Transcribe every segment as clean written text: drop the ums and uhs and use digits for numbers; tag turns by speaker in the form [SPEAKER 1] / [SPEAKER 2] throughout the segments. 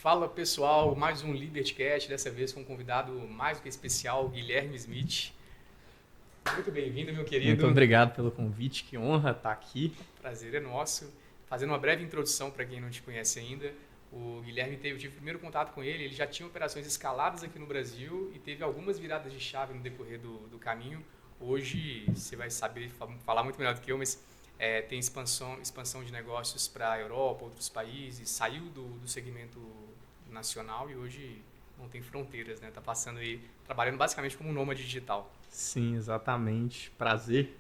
[SPEAKER 1] Fala pessoal, mais um LibertyCast, dessa vez com um convidado mais do que especial, Guilherme Smith. Muito bem-vindo, meu querido.
[SPEAKER 2] Muito obrigado pelo convite, que honra estar aqui.
[SPEAKER 1] Prazer é nosso. Fazendo uma breve introdução para quem não te conhece ainda, o Guilherme eu tive o primeiro contato com ele já tinha operações escaladas aqui no Brasil e teve algumas viradas de chave no decorrer do caminho. Hoje você vai saber falar muito melhor do que eu, mas tem expansão de negócios para a Europa, outros países, saiu do segmento nacional e hoje não tem fronteiras, né? Tá passando aí, trabalhando basicamente como um nômade digital.
[SPEAKER 2] Sim, exatamente. Prazer.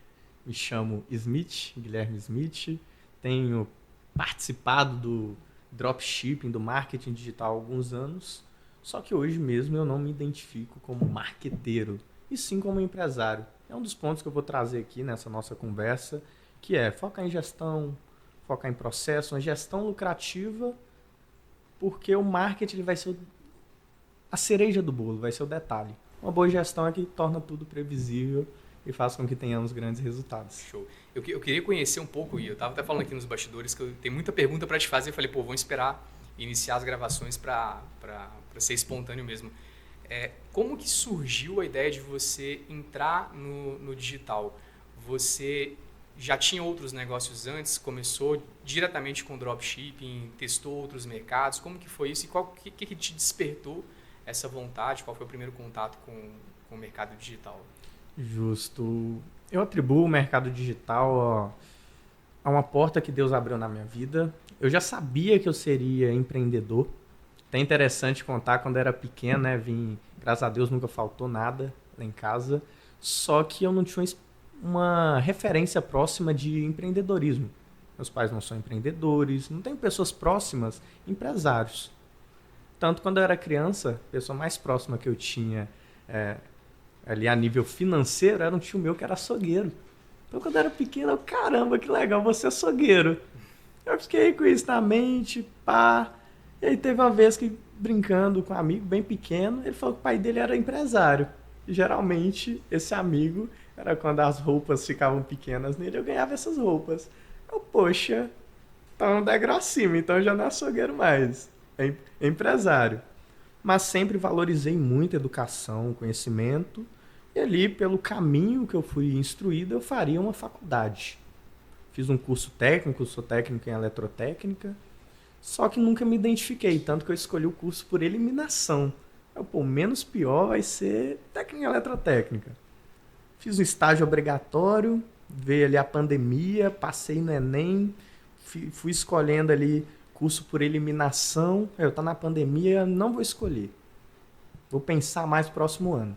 [SPEAKER 2] Me chamo Smith, Guilherme Smith. Tenho participado do dropshipping, do marketing digital há alguns anos. Só que hoje mesmo eu não me identifico como marqueteiro, e sim como empresário. É um dos pontos que eu vou trazer aqui nessa nossa conversa, que é focar em gestão, focar em processo, uma gestão lucrativa, porque o marketing ele vai ser a cereja do bolo, vai ser o detalhe. Uma boa gestão é que torna tudo previsível e faz com que tenhamos grandes resultados.
[SPEAKER 1] Show. Eu queria conhecer um pouco, e eu estava até falando aqui nos bastidores, que eu tenho muita pergunta para te fazer. Eu falei, vamos esperar iniciar as gravações para ser espontâneo mesmo. Como que surgiu a ideia de você entrar no digital? Você já tinha outros negócios antes? Começou diretamente com dropshipping? Testou outros mercados? Como que foi isso? E o que te despertou essa vontade? Qual foi o primeiro contato com o mercado digital?
[SPEAKER 2] Justo. Eu atribuo o mercado digital a uma porta que Deus abriu na minha vida. Eu já sabia que eu seria empreendedor. É interessante contar, quando eu era pequeno, né? Graças a Deus nunca faltou nada lá em casa. Só que eu não tinha uma referência próxima de empreendedorismo. Meus pais não são empreendedores, não tenho pessoas próximas, empresários. Tanto quando eu era criança, a pessoa mais próxima que eu tinha ali a nível financeiro era um tio meu que era açougueiro. Então quando eu era pequeno, caramba, que legal, você é açougueiro. Eu fiquei com isso na mente, pá. E aí teve uma vez que, brincando com um amigo bem pequeno, ele falou que o pai dele era empresário. E geralmente esse amigo era quando as roupas ficavam pequenas nele, eu ganhava essas roupas. Poxa, tá um degrau acima, então eu já não é açougueiro mais. É empresário. Mas sempre valorizei muito a educação, conhecimento. E ali, pelo caminho que eu fui instruído, eu faria uma faculdade. Fiz um curso técnico, sou técnico em eletrotécnica. Só que nunca me identifiquei, tanto que eu escolhi o curso por eliminação. Menos pior vai ser técnica em eletrotécnica. Fiz um estágio obrigatório, veio ali a pandemia, passei no Enem, fui escolhendo ali curso por eliminação. Eu tô na pandemia, não vou escolher. Vou pensar mais no próximo ano.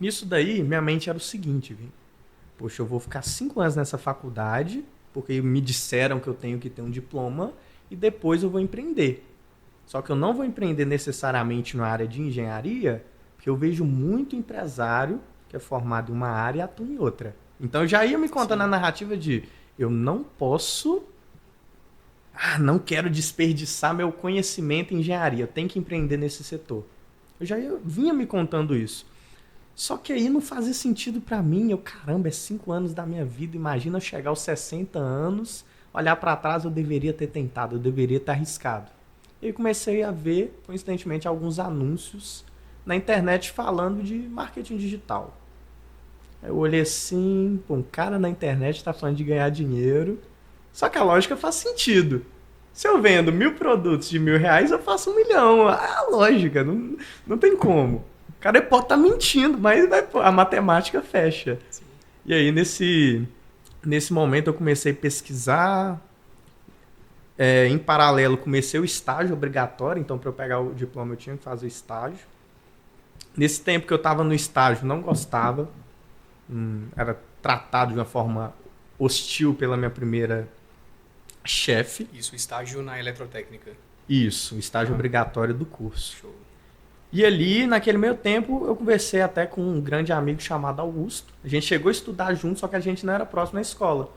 [SPEAKER 2] Nisso daí, minha mente era o seguinte, poxa, eu vou ficar 5 anos nessa faculdade, porque me disseram que eu tenho que ter um diploma, e depois eu vou empreender. Só que eu não vou empreender necessariamente na área de engenharia, porque eu vejo muito empresário que é formado em uma área e atua em outra. Então eu já ia me contando a narrativa de eu não posso, não quero desperdiçar meu conhecimento em engenharia, eu tenho que empreender nesse setor. Eu vinha me contando isso. Só que aí não fazia sentido para mim. Caramba, é 5 anos da minha vida, imagina eu chegar aos 60 anos, olhar para trás, eu deveria ter tentado, eu deveria ter arriscado. E aí comecei a ver, coincidentemente, alguns anúncios na internet falando de marketing digital. Eu olhei assim, um cara na internet está falando de ganhar dinheiro, só que a lógica faz sentido. Se eu vendo 1.000 produtos de R$1.000, eu faço 1 milhão. A lógica, não tem como. O cara pode estar mentindo, mas a matemática fecha.
[SPEAKER 1] Sim.
[SPEAKER 2] E aí, nesse momento, eu comecei a pesquisar. Em paralelo, comecei o estágio obrigatório. Então, para eu pegar o diploma, eu tinha que fazer o estágio. Nesse tempo que eu estava no estágio, não gostava. Era tratado de uma forma hostil pela minha primeira chefe.
[SPEAKER 1] Isso, estágio na eletrotécnica.
[SPEAKER 2] Isso, o estágio obrigatório do curso.
[SPEAKER 1] Show.
[SPEAKER 2] E ali, naquele meio tempo, eu conversei até com um grande amigo chamado Augusto. A gente chegou a estudar junto, só que a gente não era próximo na escola.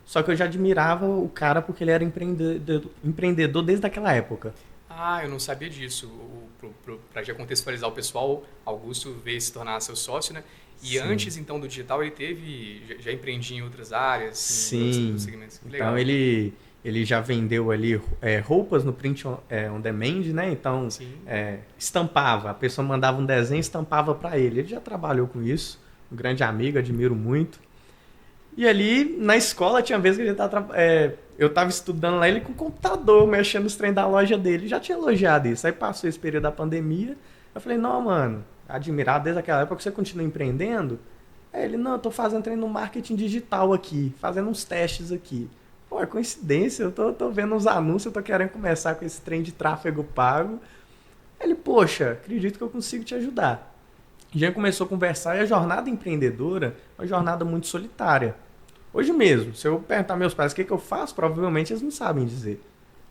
[SPEAKER 2] Só que eu já admirava o cara porque ele era empreendedor desde aquela época.
[SPEAKER 1] Eu não sabia disso. Para já contextualizar o pessoal, Augusto veio se tornar seu sócio, né? E
[SPEAKER 2] Sim.
[SPEAKER 1] Antes, então, do digital, ele já empreendia em outras áreas,
[SPEAKER 2] Sim.
[SPEAKER 1] em outros segmentos.
[SPEAKER 2] Então, ele ele já vendeu ali roupas no print on demand, né? Então, estampava. A pessoa mandava um desenho e estampava para ele. Ele já trabalhou com isso. Um grande amigo, admiro muito. E ali, na escola, tinha vezes que eu estava estudando lá, ele com o computador, mexendo nos trem da loja dele. Já tinha elogiado isso. Aí passou esse período da pandemia. Eu falei, não, mano, admirado desde aquela época que você continua empreendendo. Aí ele, não, eu tô fazendo treino no marketing digital aqui, fazendo uns testes aqui. Pô, é coincidência, eu tô vendo uns anúncios, eu tô querendo começar com esse trem de tráfego pago. Aí ele, poxa, acredito que eu consigo te ajudar. A gente começou a conversar e a jornada empreendedora é uma jornada muito solitária. Hoje mesmo, se eu perguntar meus pais o que eu faço, provavelmente eles não sabem dizer.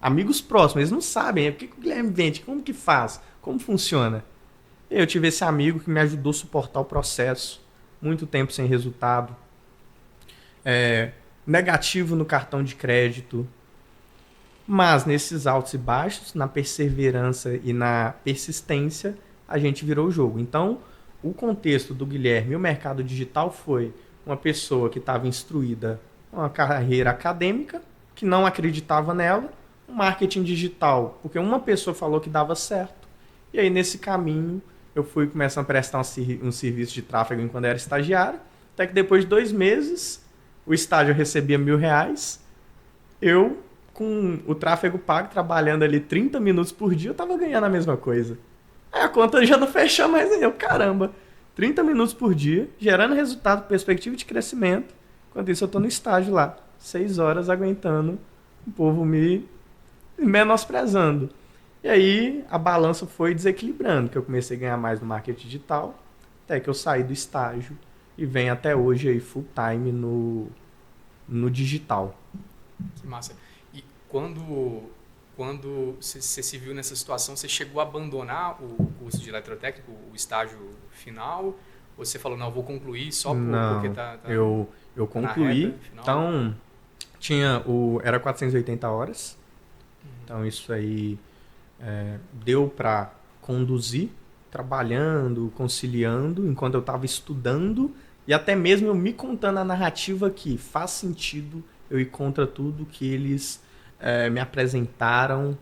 [SPEAKER 2] Amigos próximos, eles não sabem. O que o Guilherme vende? Como que faz? Como funciona? Eu tive esse amigo que me ajudou a suportar o processo. Muito tempo sem resultado. Negativo no cartão de crédito. Mas nesses altos e baixos, na perseverança e na persistência, a gente virou o jogo. Então, o contexto do Guilherme e o mercado digital foi uma pessoa que estava instruída uma carreira acadêmica, que não acreditava nela, um marketing digital, porque uma pessoa falou que dava certo. E aí, nesse caminho, eu fui começando a prestar um serviço de tráfego enquanto era estagiário, até que depois de 2 meses, o estágio eu recebia R$1.000, eu, com o tráfego pago, trabalhando ali 30 minutos por dia, eu estava ganhando a mesma coisa. Aí a conta já não fecha mais, aí eu, caramba, 30 minutos por dia, gerando resultado, perspectiva de crescimento, enquanto isso eu estou no estágio lá, 6 horas aguentando, o povo me menosprezando. E aí a balança foi desequilibrando, que eu comecei a ganhar mais no marketing digital, até que eu saí do estágio e venho até hoje aí full time no digital.
[SPEAKER 1] Que massa. E quando você se viu nessa situação, você chegou a abandonar o curso de eletrotécnico, o estágio final? Ou você falou, não, eu vou concluir só porque tá
[SPEAKER 2] eu concluí.
[SPEAKER 1] Reta,
[SPEAKER 2] então, era 480 horas. Então, isso aí deu para conduzir, trabalhando, conciliando, enquanto eu estava estudando e até mesmo eu me contando a narrativa que faz sentido eu ir contra tudo que eles me apresentaram,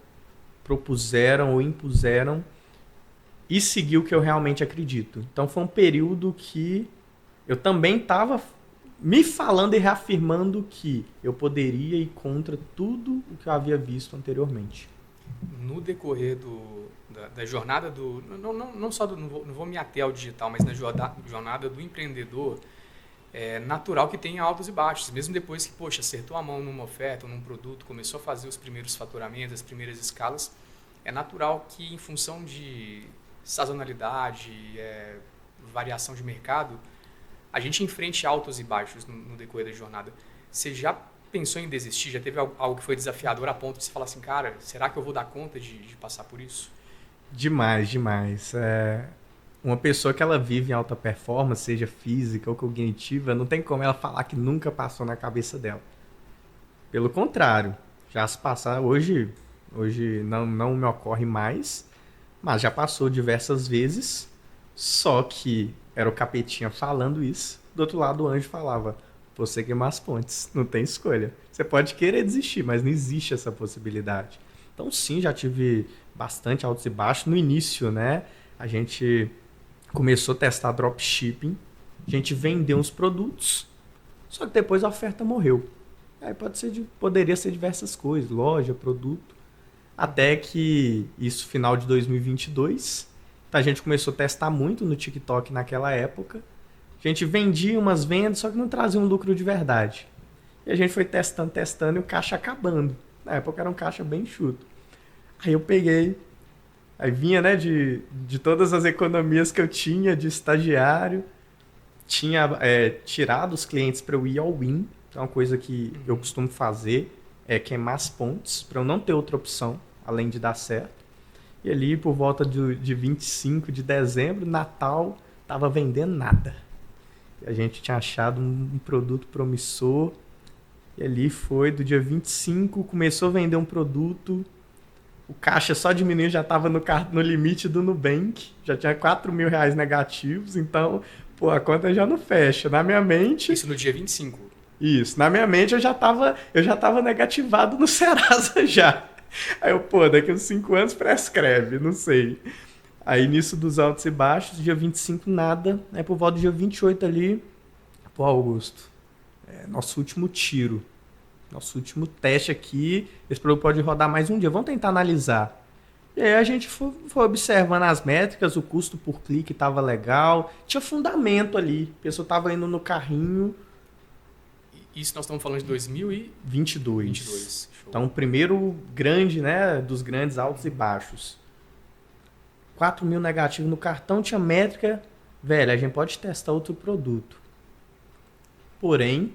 [SPEAKER 2] propuseram ou impuseram e seguir o que eu realmente acredito. Então foi um período que eu também estava me falando e reafirmando que eu poderia ir contra tudo o que eu havia visto anteriormente.
[SPEAKER 1] No decorrer da jornada não vou me ater ao digital, mas na jornada do empreendedor, é natural que tenha altos e baixos. Mesmo depois que, acertou a mão numa oferta ou num produto, começou a fazer os primeiros faturamentos, as primeiras escalas, é natural que, em função de sazonalidade, variação de mercado, a gente enfrente altos e baixos no decorrer da jornada. Você já pensou em desistir? Já teve algo que foi desafiador a ponto de você falar assim, cara, será que eu vou dar conta de passar por isso?
[SPEAKER 2] Demais, demais. Uma pessoa que ela vive em alta performance, seja física ou cognitiva, não tem como ela falar que nunca passou na cabeça dela. Pelo contrário, já se passar, hoje não me ocorre mais, mas já passou diversas vezes, só que era o capetinha falando isso, do outro lado o anjo falava, você queimar as pontes, não tem escolha. Você pode querer desistir, mas não existe essa possibilidade. Então sim, já tive bastante altos e baixos. No início, né, a gente começou a testar dropshipping, a gente vendeu uns produtos, só que depois a oferta morreu. Aí poderia ser diversas coisas, loja, produto, até que isso final de 2022, a gente começou a testar muito no TikTok naquela época. A gente vendia umas vendas, só que não trazia um lucro de verdade. E a gente foi testando e o caixa acabando. Na época era um caixa bem enxuto. Aí eu peguei, aí vinha, né, de todas as economias que eu tinha de estagiário, tinha tirado os clientes para eu ir ao win, que é uma coisa que eu costumo fazer, é queimar as pontes, para eu não ter outra opção, além de dar certo. E ali, por volta de 25 de dezembro, Natal, estava vendendo nada. A gente tinha achado um produto promissor. E ali foi, do dia 25, começou a vender um produto. O caixa só diminuiu, já estava no limite do Nubank. Já tinha R$4.000 negativos. Então, a conta já não fecha. Na minha mente...
[SPEAKER 1] Isso no dia 25?
[SPEAKER 2] Isso. Na minha mente eu já tava negativado no Serasa já. Aí eu, pô, daqui a uns 5 anos prescreve, não sei. Aí nisso dos altos e baixos, dia 25 nada. Aí por volta do dia 28 ali, pô, Augusto, nosso último tiro. Nosso último teste aqui, esse produto pode rodar mais um dia. Vamos tentar analisar. E aí a gente foi observando as métricas, o custo por clique estava legal, tinha fundamento ali. A pessoa estava indo no carrinho.
[SPEAKER 1] Isso nós estamos falando de 2022.
[SPEAKER 2] 22. Então, o primeiro grande, né, dos grandes altos e baixos. 4 mil negativo no cartão, tinha métrica. Velho, a gente pode testar outro produto. Porém,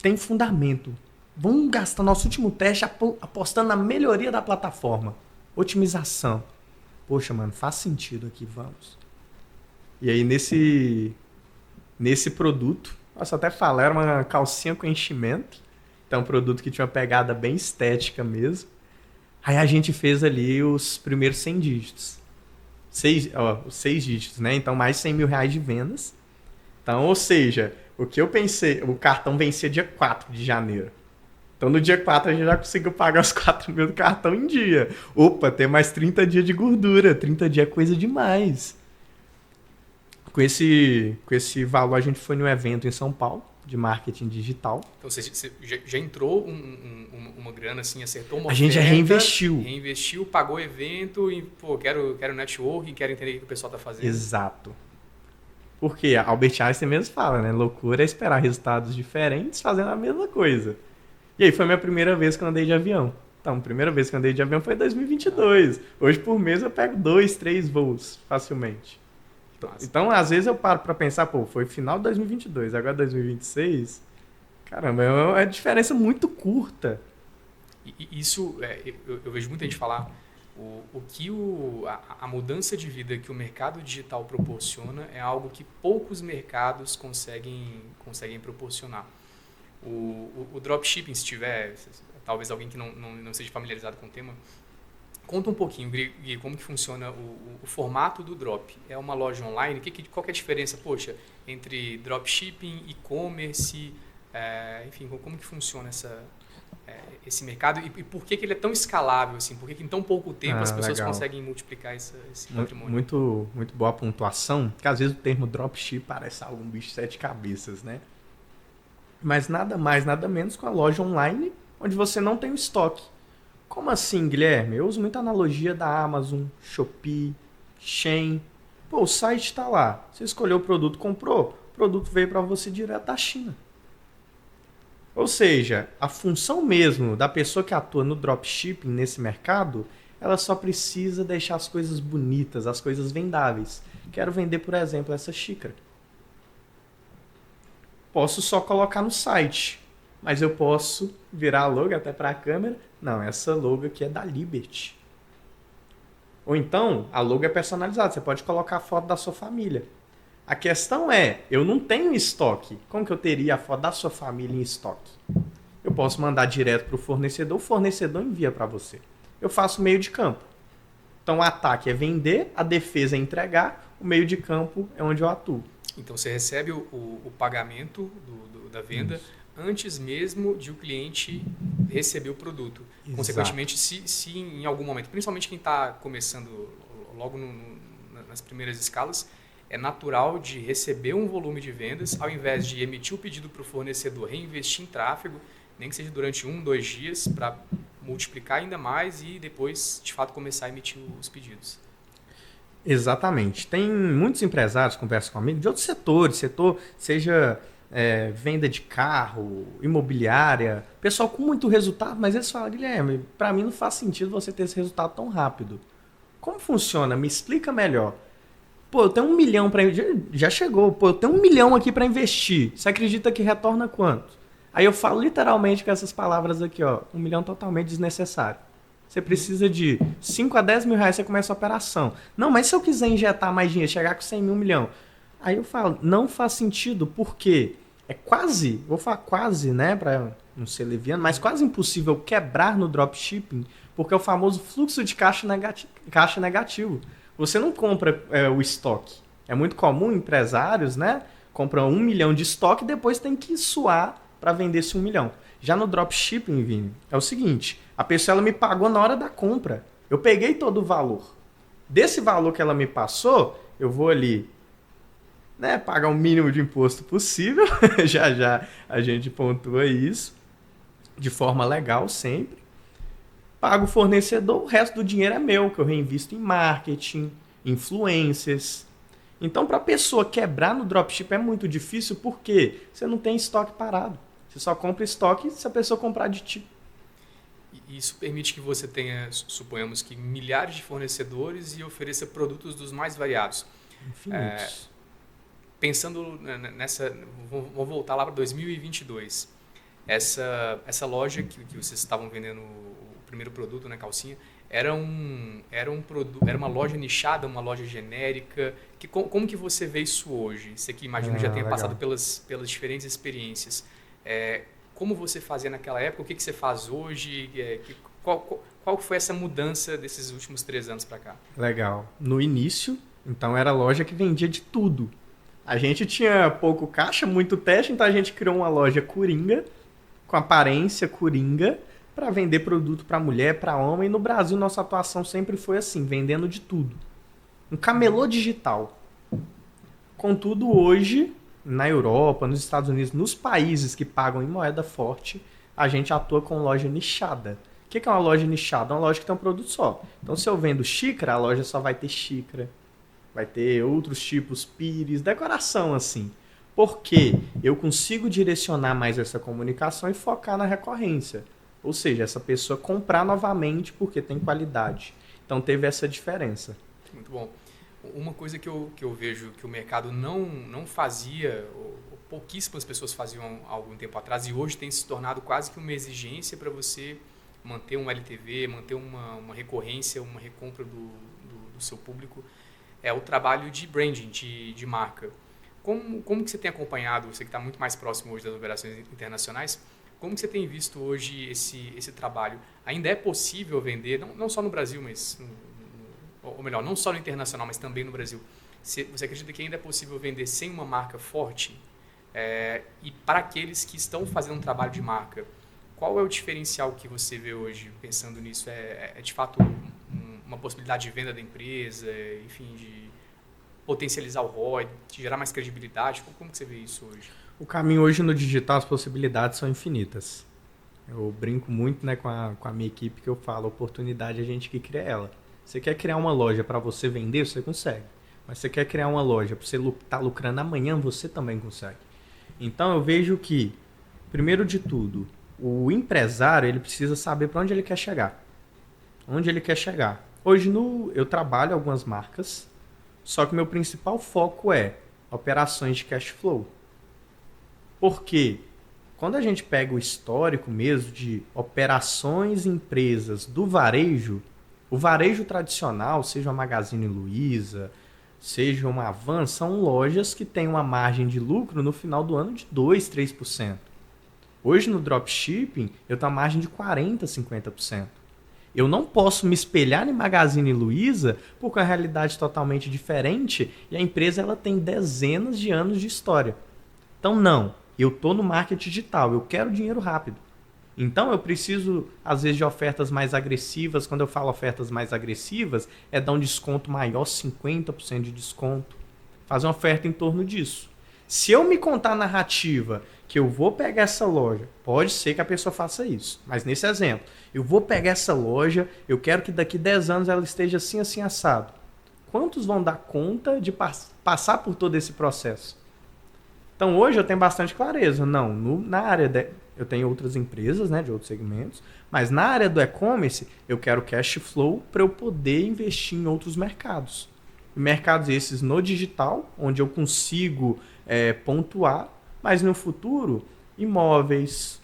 [SPEAKER 2] tem fundamento. Vamos gastar nosso último teste apostando na melhoria da plataforma. Otimização. Poxa, mano, faz sentido aqui, vamos. E aí, nesse produto, posso até falar, era uma calcinha com enchimento. Então, um produto que tinha uma pegada bem estética mesmo. Aí a gente fez ali os primeiros 100 dígitos. 6 dígitos, né? Então, mais de 100 mil reais de vendas. Então, ou seja, o que eu pensei, o cartão vencia dia 4 de janeiro. Então, no dia 4, a gente já conseguiu pagar os 4 mil do cartão em dia. Opa, tem mais 30 dias de gordura. 30 dias é coisa demais. Com esse valor, a gente foi num evento em São Paulo, de marketing digital.
[SPEAKER 1] Então, você já entrou uma grana, assim, acertou uma oferta.
[SPEAKER 2] A gente já reinvestiu.
[SPEAKER 1] Reinvestiu, pagou o evento e, pô, quero networking, quero entender o que o pessoal está fazendo.
[SPEAKER 2] Exato. Porque Albert Einstein mesmo fala, né? Loucura é esperar resultados diferentes fazendo a mesma coisa. E aí foi a minha primeira vez que eu andei de avião. Então, a primeira vez que eu andei de avião foi em 2022. Hoje, por mês, eu pego 2, 3 voos facilmente. Então, às vezes eu paro para pensar, pô, foi final de 2022, agora 2026. Caramba, é uma diferença muito curta.
[SPEAKER 1] Isso, eu vejo muita gente falar, a mudança de vida que o mercado digital proporciona é algo que poucos mercados conseguem proporcionar. O dropshipping, se tiver, talvez alguém que não seja familiarizado com o tema, conta um pouquinho, Gui, como que funciona o formato do drop. É uma loja online? Qual que é a diferença, poxa, entre dropshipping, e-commerce, enfim, como que funciona esse mercado e por que ele é tão escalável, assim? Por que em tão pouco tempo as pessoas conseguem multiplicar esse patrimônio?
[SPEAKER 2] Muito boa pontuação, porque às vezes o termo dropship parece algum bicho de 7 cabeças, né? Mas nada mais, nada menos com a loja online, onde você não tem o estoque. Como assim, Guilherme? Eu uso muita analogia da Amazon, Shopee, Shein. Pô, o site está lá. Você escolheu o produto, comprou, o produto veio para você direto da China. Ou seja, a função mesmo da pessoa que atua no dropshipping nesse mercado, ela só precisa deixar as coisas bonitas, as coisas vendáveis. Quero vender, por exemplo, essa xícara. Posso só colocar no site, mas eu posso virar a logo até para a câmera. Não, essa logo aqui é da Liberty. Ou então, a logo é personalizada. Você pode colocar a foto da sua família. A questão é, eu não tenho estoque. Como que eu teria a foto da sua família em estoque? Eu posso mandar direto para o fornecedor envia para você. Eu faço meio de campo. Então, o ataque é vender, a defesa é entregar, o meio de campo é onde eu atuo.
[SPEAKER 1] Então, você recebe o pagamento da venda antes mesmo de o cliente receber o produto. Exato. Consequentemente, se em algum momento, principalmente quem está começando logo nas primeiras escalas, é natural de receber um volume de vendas, ao invés de emitir o pedido para o fornecedor, reinvestir em tráfego, nem que seja durante 1, 2 dias, para multiplicar ainda mais e depois, de fato, começar a emitir os pedidos.
[SPEAKER 2] Exatamente. Tem muitos empresários que conversam comigo de outros setores, seja venda de carro, imobiliária, pessoal com muito resultado, mas eles falam, Guilherme, para mim não faz sentido você ter esse resultado tão rápido. Como funciona? Me explica melhor. Pô, eu tenho 1 milhão para já chegou. Pô, eu tenho 1 milhão aqui para investir. Você acredita que retorna quanto? Aí eu falo literalmente com essas palavras aqui, ó, 1 milhão totalmente desnecessário. Você precisa de 5 a 10 mil reais, você começa a operação. Não, mas se eu quiser injetar mais dinheiro, chegar com 100 mil, 1 milhão. Aí eu falo, não faz sentido, porque é quase, vou falar quase, né, para não ser leviano, mas quase impossível quebrar no dropshipping, porque é o famoso fluxo de caixa negativo. Você não compra o estoque. É muito comum empresários, né, compra 1 milhão de estoque e depois tem que suar para vender esse 1 milhão. Já no dropshipping, Vini, é o seguinte, a pessoa ela me pagou na hora da compra. Eu peguei todo o valor. Desse valor que ela me passou, eu vou ali, né, pagar o mínimo de imposto possível. Já já a gente pontua isso. De forma legal sempre. Pago o fornecedor, o resto do dinheiro é meu, que eu reinvisto em marketing, influencers. Então, para a pessoa quebrar no dropship é muito difícil porque você não tem estoque parado. Você só compra estoque se a pessoa comprar de ti.
[SPEAKER 1] E isso permite que você tenha, suponhamos que, milhares de fornecedores e ofereça produtos dos mais variados.
[SPEAKER 2] Infinitos.
[SPEAKER 1] Pensando nessa... Vou voltar lá para 2022. Essa loja que vocês estavam vendendo o primeiro produto, né, calcinha, era uma loja nichada, uma loja genérica. Como que você vê isso hoje? Você que imagino já tenha
[SPEAKER 2] legal.
[SPEAKER 1] passado pelas diferentes experiências. Como você fazia naquela época? O que você faz hoje? Qual foi essa mudança desses últimos 3 anos para cá?
[SPEAKER 2] Legal. No início, então era loja que vendia de tudo. A gente tinha pouco caixa, muito teste, então a gente criou uma loja coringa, com aparência coringa, para vender produto para mulher, para homem. E no Brasil, nossa atuação sempre foi assim, vendendo de tudo. Um camelô digital. Contudo, hoje, na Europa, nos Estados Unidos, nos países que pagam em moeda forte, a gente atua com loja nichada. O que é uma loja nichada? É uma loja que tem um produto só. Então, se eu vendo xícara, a loja só vai ter xícara. Vai ter outros tipos, pires, decoração assim. Porque eu consigo direcionar mais essa comunicação e focar na recorrência. Ou seja, essa pessoa comprar novamente porque tem qualidade. Então teve essa diferença.
[SPEAKER 1] Muito bom. Uma coisa que eu vejo que o mercado não fazia, ou pouquíssimas pessoas faziam há algum tempo atrás, e hoje tem se tornado quase que uma exigência para você manter um LTV, manter uma recorrência, uma recompra do seu público, é o trabalho de branding, de marca. Como que você tem acompanhado, você que está muito mais próximo hoje das operações internacionais, como que você tem visto hoje esse trabalho? Ainda é possível vender, não só no Brasil, mas, ou melhor, não só no internacional, mas também no Brasil. Você acredita que ainda é possível vender sem uma marca forte? E para aqueles que estão fazendo um trabalho de marca, qual é o diferencial que você vê hoje, pensando nisso? É de fato uma possibilidade de venda da empresa, enfim, de potencializar o ROI, de gerar mais credibilidade? Como que você vê isso hoje?
[SPEAKER 2] O caminho hoje no digital, as possibilidades são infinitas. Eu brinco muito, né, com a minha equipe que eu falo, oportunidade é a gente que cria ela. Você quer criar uma loja para você vender, você consegue. Mas você quer criar uma loja para você estar lucrando amanhã, você também consegue. Então eu vejo que, primeiro de tudo, o empresário ele precisa saber para onde ele quer chegar. Onde ele quer chegar. Hoje eu trabalho algumas marcas, só que meu principal foco é operações de cash flow. Porque quando a gente pega o histórico mesmo de operações empresas do varejo, o varejo tradicional, seja uma Magazine Luiza, seja uma Avan, são lojas que têm uma margem de lucro no final do ano de 2%, 3%. Hoje no dropshipping eu tenho uma margem de 40%, 50%. Eu não posso me espelhar em Magazine Luiza porque é uma realidade totalmente diferente e a empresa ela tem dezenas de anos de história. Então não, eu estou no marketing digital, eu quero dinheiro rápido. Então eu preciso, às vezes, de ofertas mais agressivas. Quando eu falo ofertas mais agressivas, é dar um desconto maior, 50% de desconto. Fazer uma oferta em torno disso. Se eu me contar a narrativa que eu vou pegar essa loja, pode ser que a pessoa faça isso, mas nesse exemplo, eu vou pegar essa loja, eu quero que daqui 10 anos ela esteja assim, assim, assado. Quantos vão dar conta de passar por todo esse processo? Então hoje eu tenho bastante clareza. Não, na área eu tenho outras empresas, né, de outros segmentos, mas na área do e-commerce eu quero cash flow para eu poder investir em outros mercados. Mercados esses no digital, onde eu consigo pontuar, mas no futuro, imóveis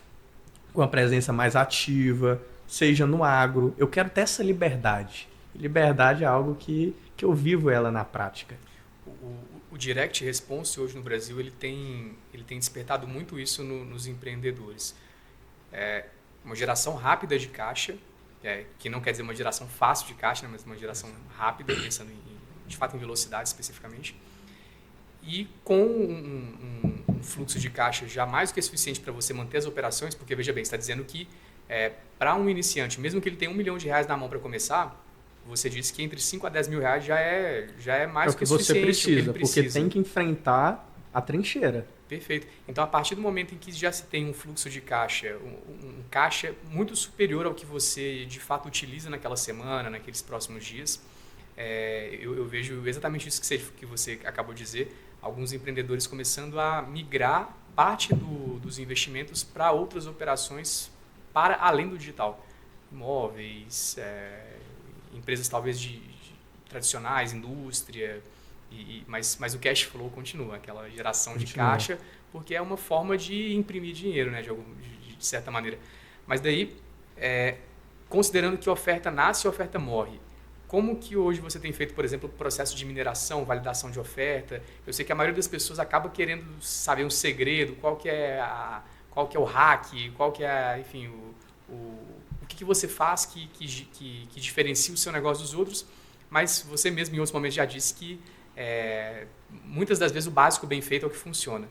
[SPEAKER 2] com a presença mais ativa, seja no agro. Eu quero ter essa liberdade. Liberdade é algo que eu vivo ela na prática.
[SPEAKER 1] O direct response hoje no Brasil ele tem despertado muito isso nos empreendedores. Uma geração rápida de caixa, que não quer dizer uma geração fácil de caixa, né, mas uma geração rápida, pensando de fato em velocidade especificamente. e com um fluxo de caixa já mais do que suficiente para você manter as operações, porque veja bem, você está dizendo que para um iniciante, mesmo que ele tenha R$ 1.000.000 na mão para começar, você disse que entre 5 a 10 mil reais já é mais do que suficiente.
[SPEAKER 2] Você precisa, porque tem que enfrentar a trincheira.
[SPEAKER 1] Perfeito. Então, a partir do momento em que já se tem um fluxo de caixa, um caixa muito superior ao que você de fato utiliza naquela semana, naqueles próximos dias, eu vejo exatamente isso que você acabou de dizer, alguns empreendedores começando a migrar parte dos investimentos para outras operações para além do digital. Imóveis, empresas talvez tradicionais, indústria, mas o cash flow continua, aquela geração de caixa, porque é uma forma de imprimir dinheiro, né, de certa maneira. Mas daí, considerando que oferta nasce e oferta morre, como que hoje você tem feito, por exemplo, o processo de mineração, validação de oferta? Eu sei que a maioria das pessoas acaba querendo saber um segredo, qual que é o hack, qual que é, enfim, o que você faz que diferencia o seu negócio dos outros, mas você mesmo em outros momentos já disse que muitas das vezes o básico bem feito é o que funciona.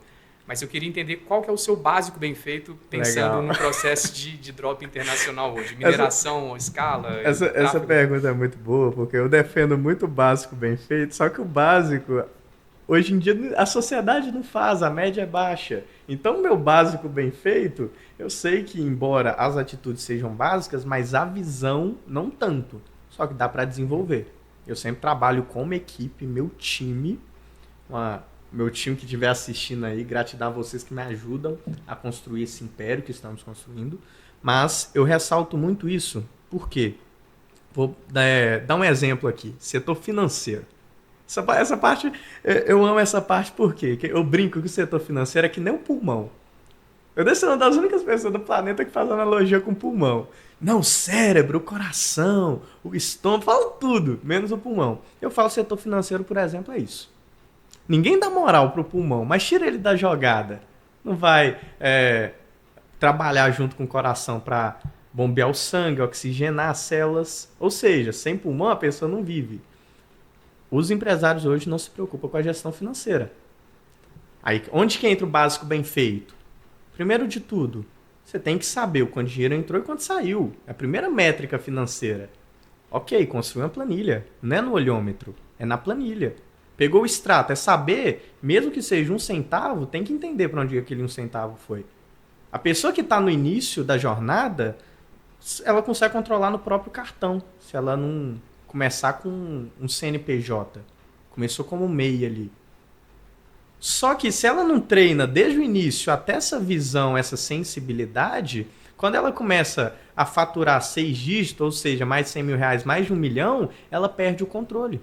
[SPEAKER 1] Mas eu queria entender qual que é o seu básico bem feito, pensando no processo de drop internacional hoje. Mineração, escala...
[SPEAKER 2] Essa pergunta é muito boa, porque eu defendo muito o básico bem feito, só que o básico, hoje em dia, a sociedade não faz, a média é baixa. Então, o meu básico bem feito, eu sei que, embora as atitudes sejam básicas, mas a visão não tanto. Só que dá para desenvolver. Eu sempre trabalho com uma equipe, meu time que estiver assistindo aí, gratidão a vocês que me ajudam a construir esse império que estamos construindo. Mas eu ressalto muito isso, porque vou dar um exemplo aqui, setor financeiro. Essa parte, eu amo essa parte porque eu brinco que o setor financeiro é que nem o pulmão. Eu devo ser uma das únicas pessoas do planeta que faz analogia com o pulmão. Não, o cérebro, o coração, o estômago, falo tudo, menos o pulmão. Eu falo setor financeiro, por exemplo, é isso. Ninguém dá moral pro pulmão, mas tira ele da jogada. Não vai trabalhar junto com o coração para bombear o sangue, oxigenar as células. Ou seja, sem pulmão a pessoa não vive. Os empresários hoje não se preocupam com a gestão financeira. Aí, onde que entra o básico bem feito? Primeiro de tudo, você tem que saber o quanto dinheiro entrou e quanto saiu. É a primeira métrica financeira. Ok, construir uma planilha. Não é no olhômetro, é na planilha. Pegou o extrato, é saber, mesmo que seja 1 centavo, tem que entender para onde aquele 1 centavo foi. A pessoa que está no início da jornada, ela consegue controlar no próprio cartão, se ela não começar com um CNPJ. Começou como MEI ali. Só que se ela não treina desde o início até essa visão, essa sensibilidade, quando ela começa a faturar 6 dígitos, ou seja, mais de 100 mil reais, mais de 1 milhão, ela perde o controle.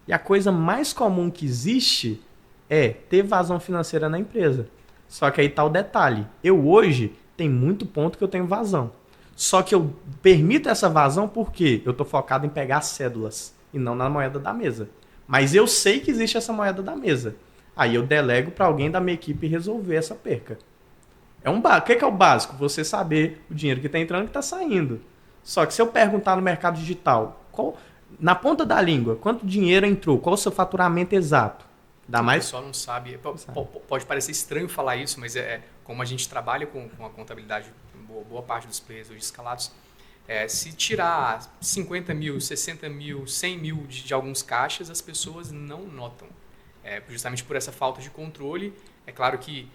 [SPEAKER 2] E a coisa mais comum que existe é ter vazão financeira na empresa. Só que aí tá o detalhe. Eu hoje tenho muito ponto que eu tenho vazão. Só que eu permito essa vazão porque eu estou focado em pegar cédulas e não na moeda da mesa. Mas eu sei que existe essa moeda da mesa. Aí eu delego para alguém da minha equipe resolver essa perca. O que é o básico? Você saber o dinheiro que está entrando e que está saindo. Só que se eu perguntar no mercado digital, na ponta da língua, quanto dinheiro entrou? Qual o seu faturamento exato? Dá mais?
[SPEAKER 1] O pessoal não sabe. Pode parecer estranho falar isso, mas como a gente trabalha com a contabilidade, boa parte dos players hoje escalados, se tirar 50 mil, 60 mil, 100 mil de alguns caixas, as pessoas não notam. Justamente por essa falta de controle. É claro que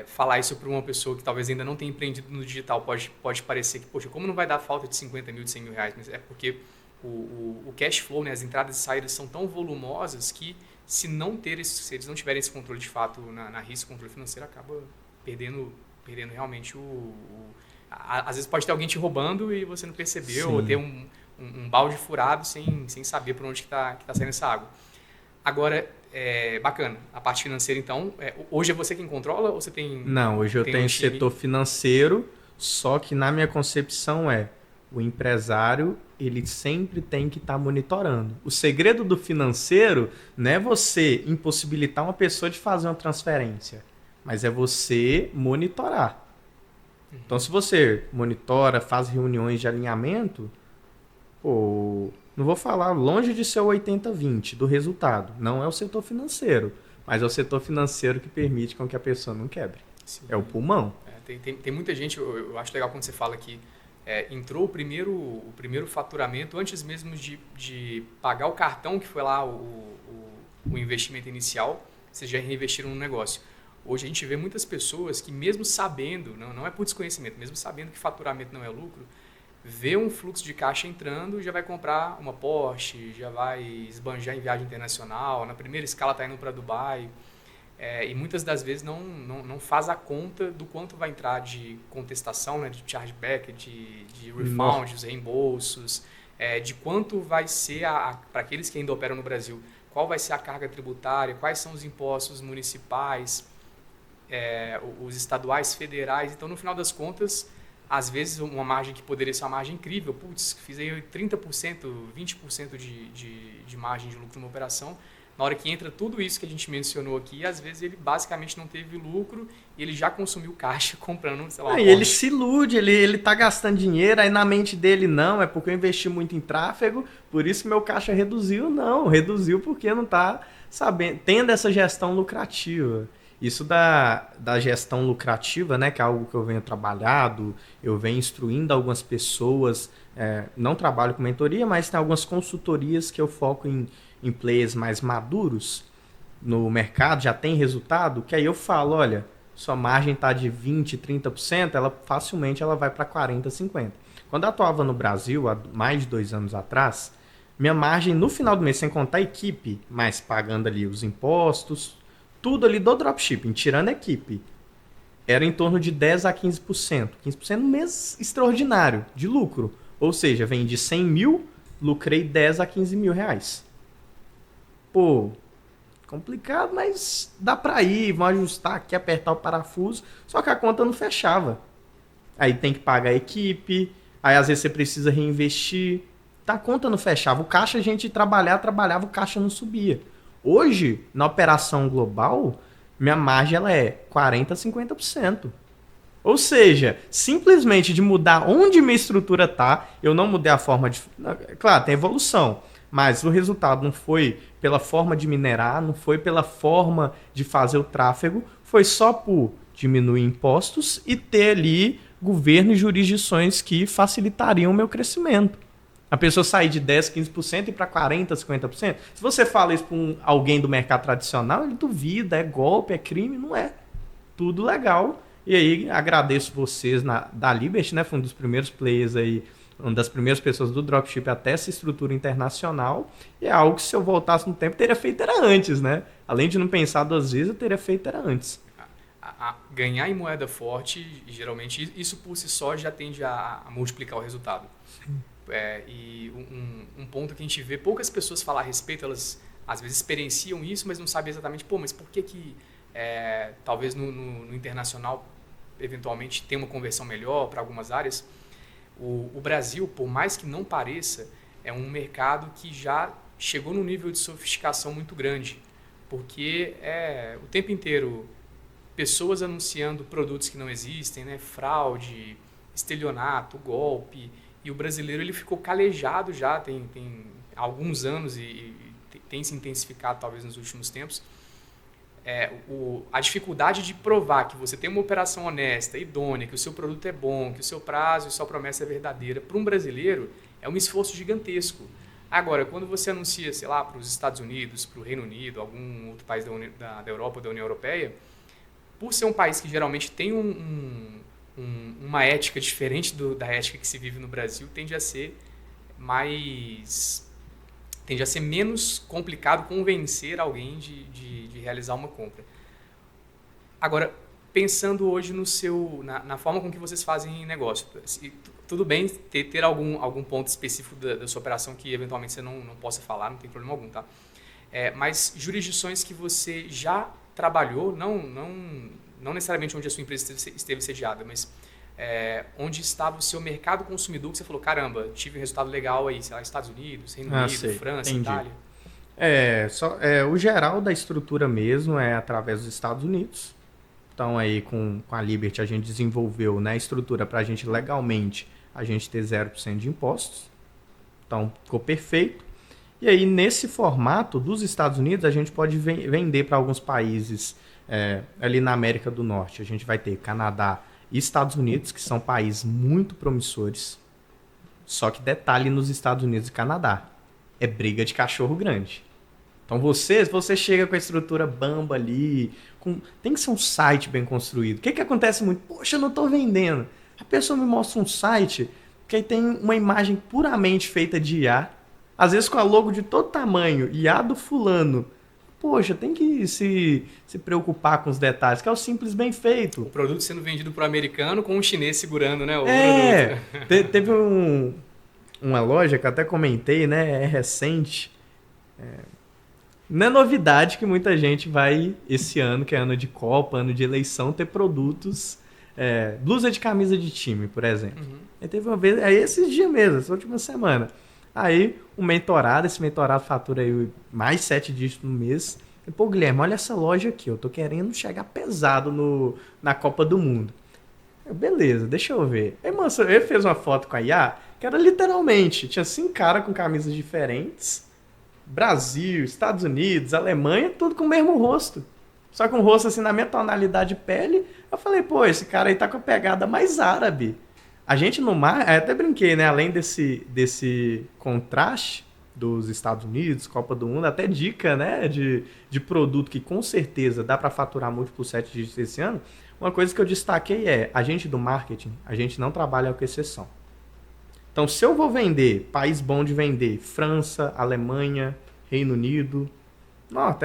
[SPEAKER 1] falar isso para uma pessoa que talvez ainda não tenha empreendido no digital pode parecer que, poxa, como não vai dar falta de 50 mil, de 100 mil reais? Mas é porque o cash flow, né, as entradas e saídas são tão volumosas que se eles não tiverem esse controle de fato na risco, controle financeiro, acaba perdendo realmente às vezes pode ter alguém te roubando e você não percebeu,
[SPEAKER 2] Sim.
[SPEAKER 1] Ou ter um balde furado sem saber por onde que tá saindo essa água. Agora, bacana. A parte financeira, então, hoje é você quem controla ou você tem...
[SPEAKER 2] Não, hoje eu tenho setor financeiro, só que na minha concepção o empresário, ele sempre tem que estar monitorando. O segredo do financeiro não é você impossibilitar uma pessoa de fazer uma transferência, mas é você monitorar. Então, se você monitora, faz reuniões de alinhamento, não vou falar longe de ser o 80-20 do resultado. Não é o setor financeiro. mas é o setor financeiro que permite com que a pessoa não quebre.
[SPEAKER 1] Sim.
[SPEAKER 2] É o pulmão.
[SPEAKER 1] Tem muita gente, eu acho legal quando você fala que entrou o primeiro faturamento antes mesmo de pagar o cartão, que foi lá o investimento inicial, vocês já reinvestiram no negócio. Hoje a gente vê muitas pessoas que mesmo sabendo, não é por desconhecimento, mesmo sabendo que faturamento não é lucro, vê um fluxo de caixa entrando e já vai comprar uma Porsche, já vai esbanjar em viagem internacional, na primeira escala está indo para Dubai. E muitas das vezes não faz a conta do quanto vai entrar de contestação, né, de chargeback, de refund, os reembolsos, de quanto vai ser, para aqueles que ainda operam no Brasil, qual vai ser a carga tributária, quais são os impostos municipais, os estaduais, federais. Então, no final das contas, às vezes uma margem que poderia ser uma margem incrível, putz, fiz aí 30%, 20% de margem de lucro numa operação. Na hora que entra tudo isso que a gente mencionou aqui, às vezes ele basicamente não teve lucro e ele já consumiu caixa comprando, sei lá,
[SPEAKER 2] E ele se ilude, ele tá gastando dinheiro, aí na mente dele não, é porque eu investi muito em tráfego, por isso que meu caixa reduziu. Não, reduziu porque não tá sabendo, tendo essa gestão lucrativa. Isso da gestão lucrativa, né, que é algo que eu venho trabalhado, eu venho instruindo algumas pessoas, não trabalho com mentoria, mas tem algumas consultorias que eu foco em players mais maduros no mercado, já tem resultado, que aí eu falo, olha, sua margem está de 20%, 30%, facilmente ela vai para 40%, 50%. Quando eu atuava no Brasil, há mais de 2 anos atrás, minha margem no final do mês, sem contar a equipe, mas pagando ali os impostos, tudo ali do dropshipping, tirando a equipe, era em torno de 10% a 15%. 15% no mês extraordinário de lucro. Ou seja, vendi 100 mil, lucrei 10 a 15 mil reais. Pô, complicado, mas dá pra ir, vão ajustar aqui, apertar o parafuso, só que a conta não fechava. Aí tem que pagar a equipe, aí às vezes você precisa reinvestir, a conta não fechava. O caixa a gente trabalhava, o caixa não subia. Hoje, na operação global, minha margem ela é 40% a 50%. Ou seja, simplesmente de mudar onde minha estrutura tá, eu não mudei a forma de... Claro, tem evolução, mas o resultado não foi pela forma de minerar, não foi pela forma de fazer o tráfego, foi só por diminuir impostos e ter ali governo e jurisdições que facilitariam o meu crescimento. A pessoa sair de 10%, 15% e para 40%, 50%. Se você fala isso para alguém do mercado tradicional, ele duvida, é golpe, é crime, não é. Tudo legal. E aí agradeço vocês da Liberty, né? Foi um dos primeiros players aí, uma das primeiras pessoas do dropship até essa estrutura internacional. E é algo que se eu voltasse no tempo, teria feito era antes, né? Além de não pensar 2 vezes, eu teria feito era antes.
[SPEAKER 1] Ganhar em moeda forte, geralmente, isso por si só já tende a multiplicar o resultado. Sim. E um ponto que a gente vê poucas pessoas falar a respeito, elas às vezes experienciam isso, mas não sabem exatamente, mas por que talvez no internacional eventualmente tem uma conversão melhor para algumas áreas. O Brasil, por mais que não pareça, é um mercado que já chegou num nível de sofisticação muito grande, porque o tempo inteiro pessoas anunciando produtos que não existem, né? Fraude, estelionato, golpe. E o brasileiro ele ficou calejado já, tem alguns anos e tem se intensificado talvez nos últimos tempos. A dificuldade de provar que você tem uma operação honesta, idônea, que o seu produto é bom, que o seu prazo e sua promessa é verdadeira, para um brasileiro é um esforço gigantesco. Agora, quando você anuncia, sei lá, para os Estados Unidos, para o Reino Unido, algum outro país da Europa ou da União Europeia, por ser um país que geralmente tem uma ética diferente da ética que se vive no Brasil, tende a ser menos complicado convencer alguém de realizar uma compra. Agora, pensando hoje na forma com que vocês fazem negócio, tudo bem ter algum ponto específico da sua operação que eventualmente você não possa falar, não tem problema algum, tá? Mas jurisdições que você já trabalhou, não necessariamente onde a sua empresa esteve sediada, mas onde estava o seu mercado consumidor, que você falou, caramba, tive um resultado legal aí, sei lá, Estados Unidos, Reino Unido, França,
[SPEAKER 2] entendi.
[SPEAKER 1] Itália.
[SPEAKER 2] O geral da estrutura mesmo é através dos Estados Unidos. Então aí com a Liberty a gente desenvolveu, né, a estrutura para a gente legalmente a gente ter 0% de impostos. Então ficou perfeito. E aí, nesse formato dos Estados Unidos, a gente pode vender para alguns países ali na América do Norte. A gente vai ter Canadá e Estados Unidos, que são países muito promissores. Só que detalhe nos Estados Unidos e Canadá, é briga de cachorro grande. Então você chega com a estrutura bamba ali, tem que ser um site bem construído. O que acontece muito? Poxa, eu não estou vendendo. A pessoa me mostra um site que aí tem uma imagem puramente feita de IA, às vezes com a logo de todo tamanho, IA do fulano. Poxa, tem que se preocupar com os detalhes, que é o simples bem feito.
[SPEAKER 1] O produto sendo vendido para o americano com um chinês segurando, né, o
[SPEAKER 2] produto. Teve uma loja que eu até comentei, né, é recente. Não é novidade que muita gente vai, esse ano, que é ano de Copa, ano de eleição, ter produtos, blusa de camisa de time, por exemplo. Aí teve uma vez, esses dias mesmo, essa última semana. Aí, esse mentorado fatura aí mais 7 dígitos no mês. E, pô, Guilherme, olha essa loja aqui, eu tô querendo chegar pesado na Copa do Mundo. Beleza, deixa eu ver. Aí, mano, ele fez uma foto com a IA, que era literalmente, tinha 5 caras com camisas diferentes, Brasil, Estados Unidos, Alemanha, tudo com o mesmo rosto. Só com o rosto assim na minha tonalidade de pele. Eu falei, pô, esse cara aí tá com a pegada mais árabe. A gente no mar, até brinquei, né? Além desse contraste dos Estados Unidos, Copa do Mundo, até dica, né? De produto que com certeza dá para faturar múltiplos 7 dígitos esse ano. Uma coisa que eu destaquei a gente do marketing, a gente não trabalha com exceção. Então, se eu vou vender, país bom de vender, França, Alemanha, Reino Unido, não,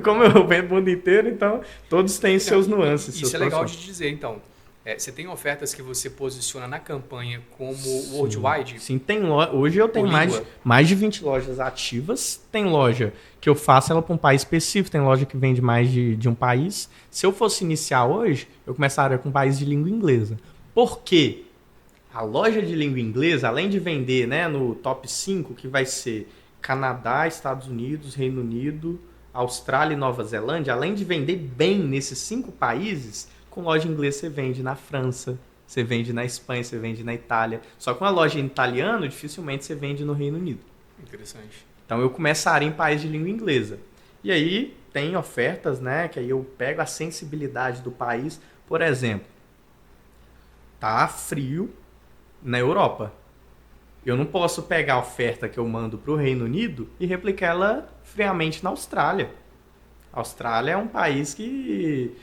[SPEAKER 2] como eu vendo o mundo inteiro, então todos têm seus nuances.
[SPEAKER 1] Isso é legal de dizer, então. Você tem ofertas que você posiciona na campanha como worldwide?
[SPEAKER 2] Sim, tem hoje eu tenho mais de 20 lojas ativas. Tem loja que eu faço ela para um país específico, tem loja que vende mais de um país. Se eu fosse iniciar hoje, eu começaria com um país de língua inglesa. Por quê? A loja de língua inglesa, além de vender, né, no top 5, que vai ser Canadá, Estados Unidos, Reino Unido, Austrália e Nova Zelândia, além de vender bem nesses 5 países, com loja inglesa você vende na França, você vende na Espanha, você vende na Itália. Só que uma loja em italiano, dificilmente você vende no Reino Unido.
[SPEAKER 1] Interessante.
[SPEAKER 2] Então eu começaria em país de língua inglesa. E aí tem ofertas, né, que aí eu pego a sensibilidade do país. Por exemplo, tá frio na Europa. Eu não posso pegar a oferta que eu mando para o Reino Unido e replicar ela friamente na Austrália. A Austrália é um país que,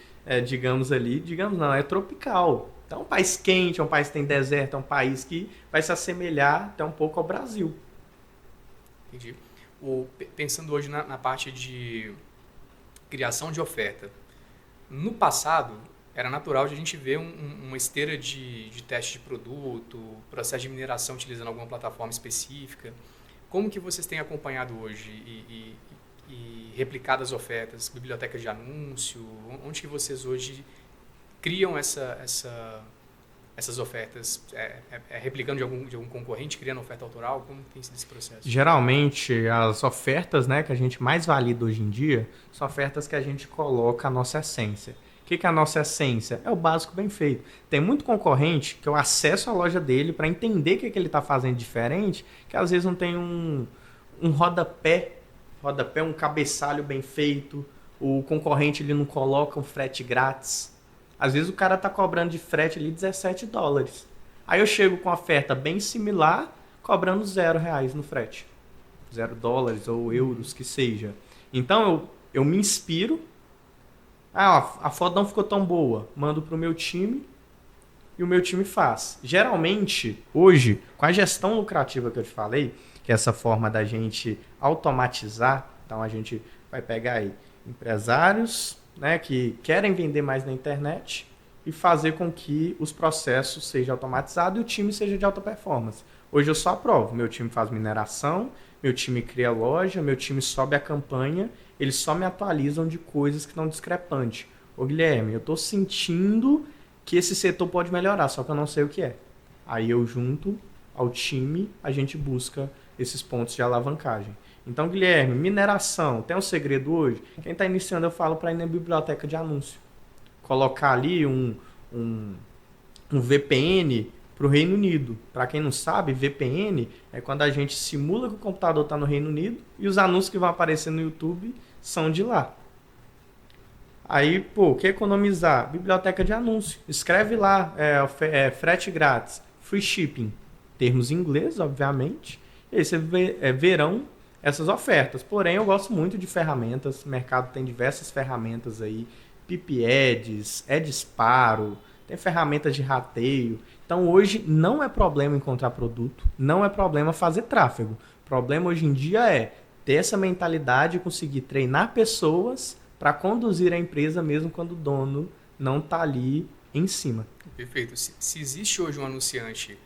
[SPEAKER 2] digamos não, é tropical. Então é um país quente, é um país que tem deserto, é um país que vai se assemelhar até um pouco ao Brasil.
[SPEAKER 1] Entendi. Pensando hoje na parte de criação de oferta, no passado era natural de a gente ver uma esteira de teste de produto, processo de mineração utilizando alguma plataforma específica. Como que vocês têm acompanhado hoje e replicado as ofertas? Biblioteca de anúncio? Onde que vocês hoje criam essas ofertas? Replicando de algum concorrente, criando oferta autoral? Como tem sido esse processo?
[SPEAKER 2] Geralmente, as ofertas, né, que a gente mais valida hoje em dia são ofertas que a gente coloca a nossa essência. O que é a nossa essência? É o básico bem feito. Tem muito concorrente que eu acesso a loja dele para entender o que ele está fazendo diferente, que às vezes não tem um rodapé, um cabeçalho bem feito, o concorrente ele não coloca um frete grátis. Às vezes o cara está cobrando de frete ali $17. Aí eu chego com oferta bem similar, cobrando R$0 no frete. $0 ou euros, que seja. Então eu me inspiro. A foto não ficou tão boa. Mando para o meu time e o meu time faz. Geralmente, hoje, com a gestão lucrativa que eu te falei, que é essa forma da gente automatizar, então a gente vai pegar aí empresários, né, que querem vender mais na internet e fazer com que os processos sejam automatizados e o time seja de alta performance. Hoje eu só aprovo. Meu time faz mineração, meu time cria loja, meu time sobe a campanha, eles só me atualizam de coisas que estão discrepantes. Ô Guilherme, eu estou sentindo que esse setor pode melhorar, só que eu não sei o que é. Aí eu junto ao time, a gente busca esses pontos de alavancagem. Então, Guilherme, mineração, tem um segredo hoje? Quem está iniciando, eu falo para ir na biblioteca de anúncio. Colocar ali um VPN para o Reino Unido. Para quem não sabe, VPN é quando a gente simula que o computador está no Reino Unido e os anúncios que vão aparecer no YouTube são de lá. Aí, pô, quer economizar? Biblioteca de anúncio. Escreve lá, frete grátis, free shipping. Termos em inglês, obviamente. E aí você verão essas ofertas. Porém, eu gosto muito de ferramentas. O mercado tem diversas ferramentas aí. PipAds, AdSparo, tem ferramentas de rateio. Então, hoje não é problema encontrar produto, não é problema fazer tráfego. O problema hoje em dia é ter essa mentalidade e conseguir treinar pessoas para conduzir a empresa mesmo quando o dono não está ali em cima.
[SPEAKER 1] Perfeito. Se existe hoje um anunciante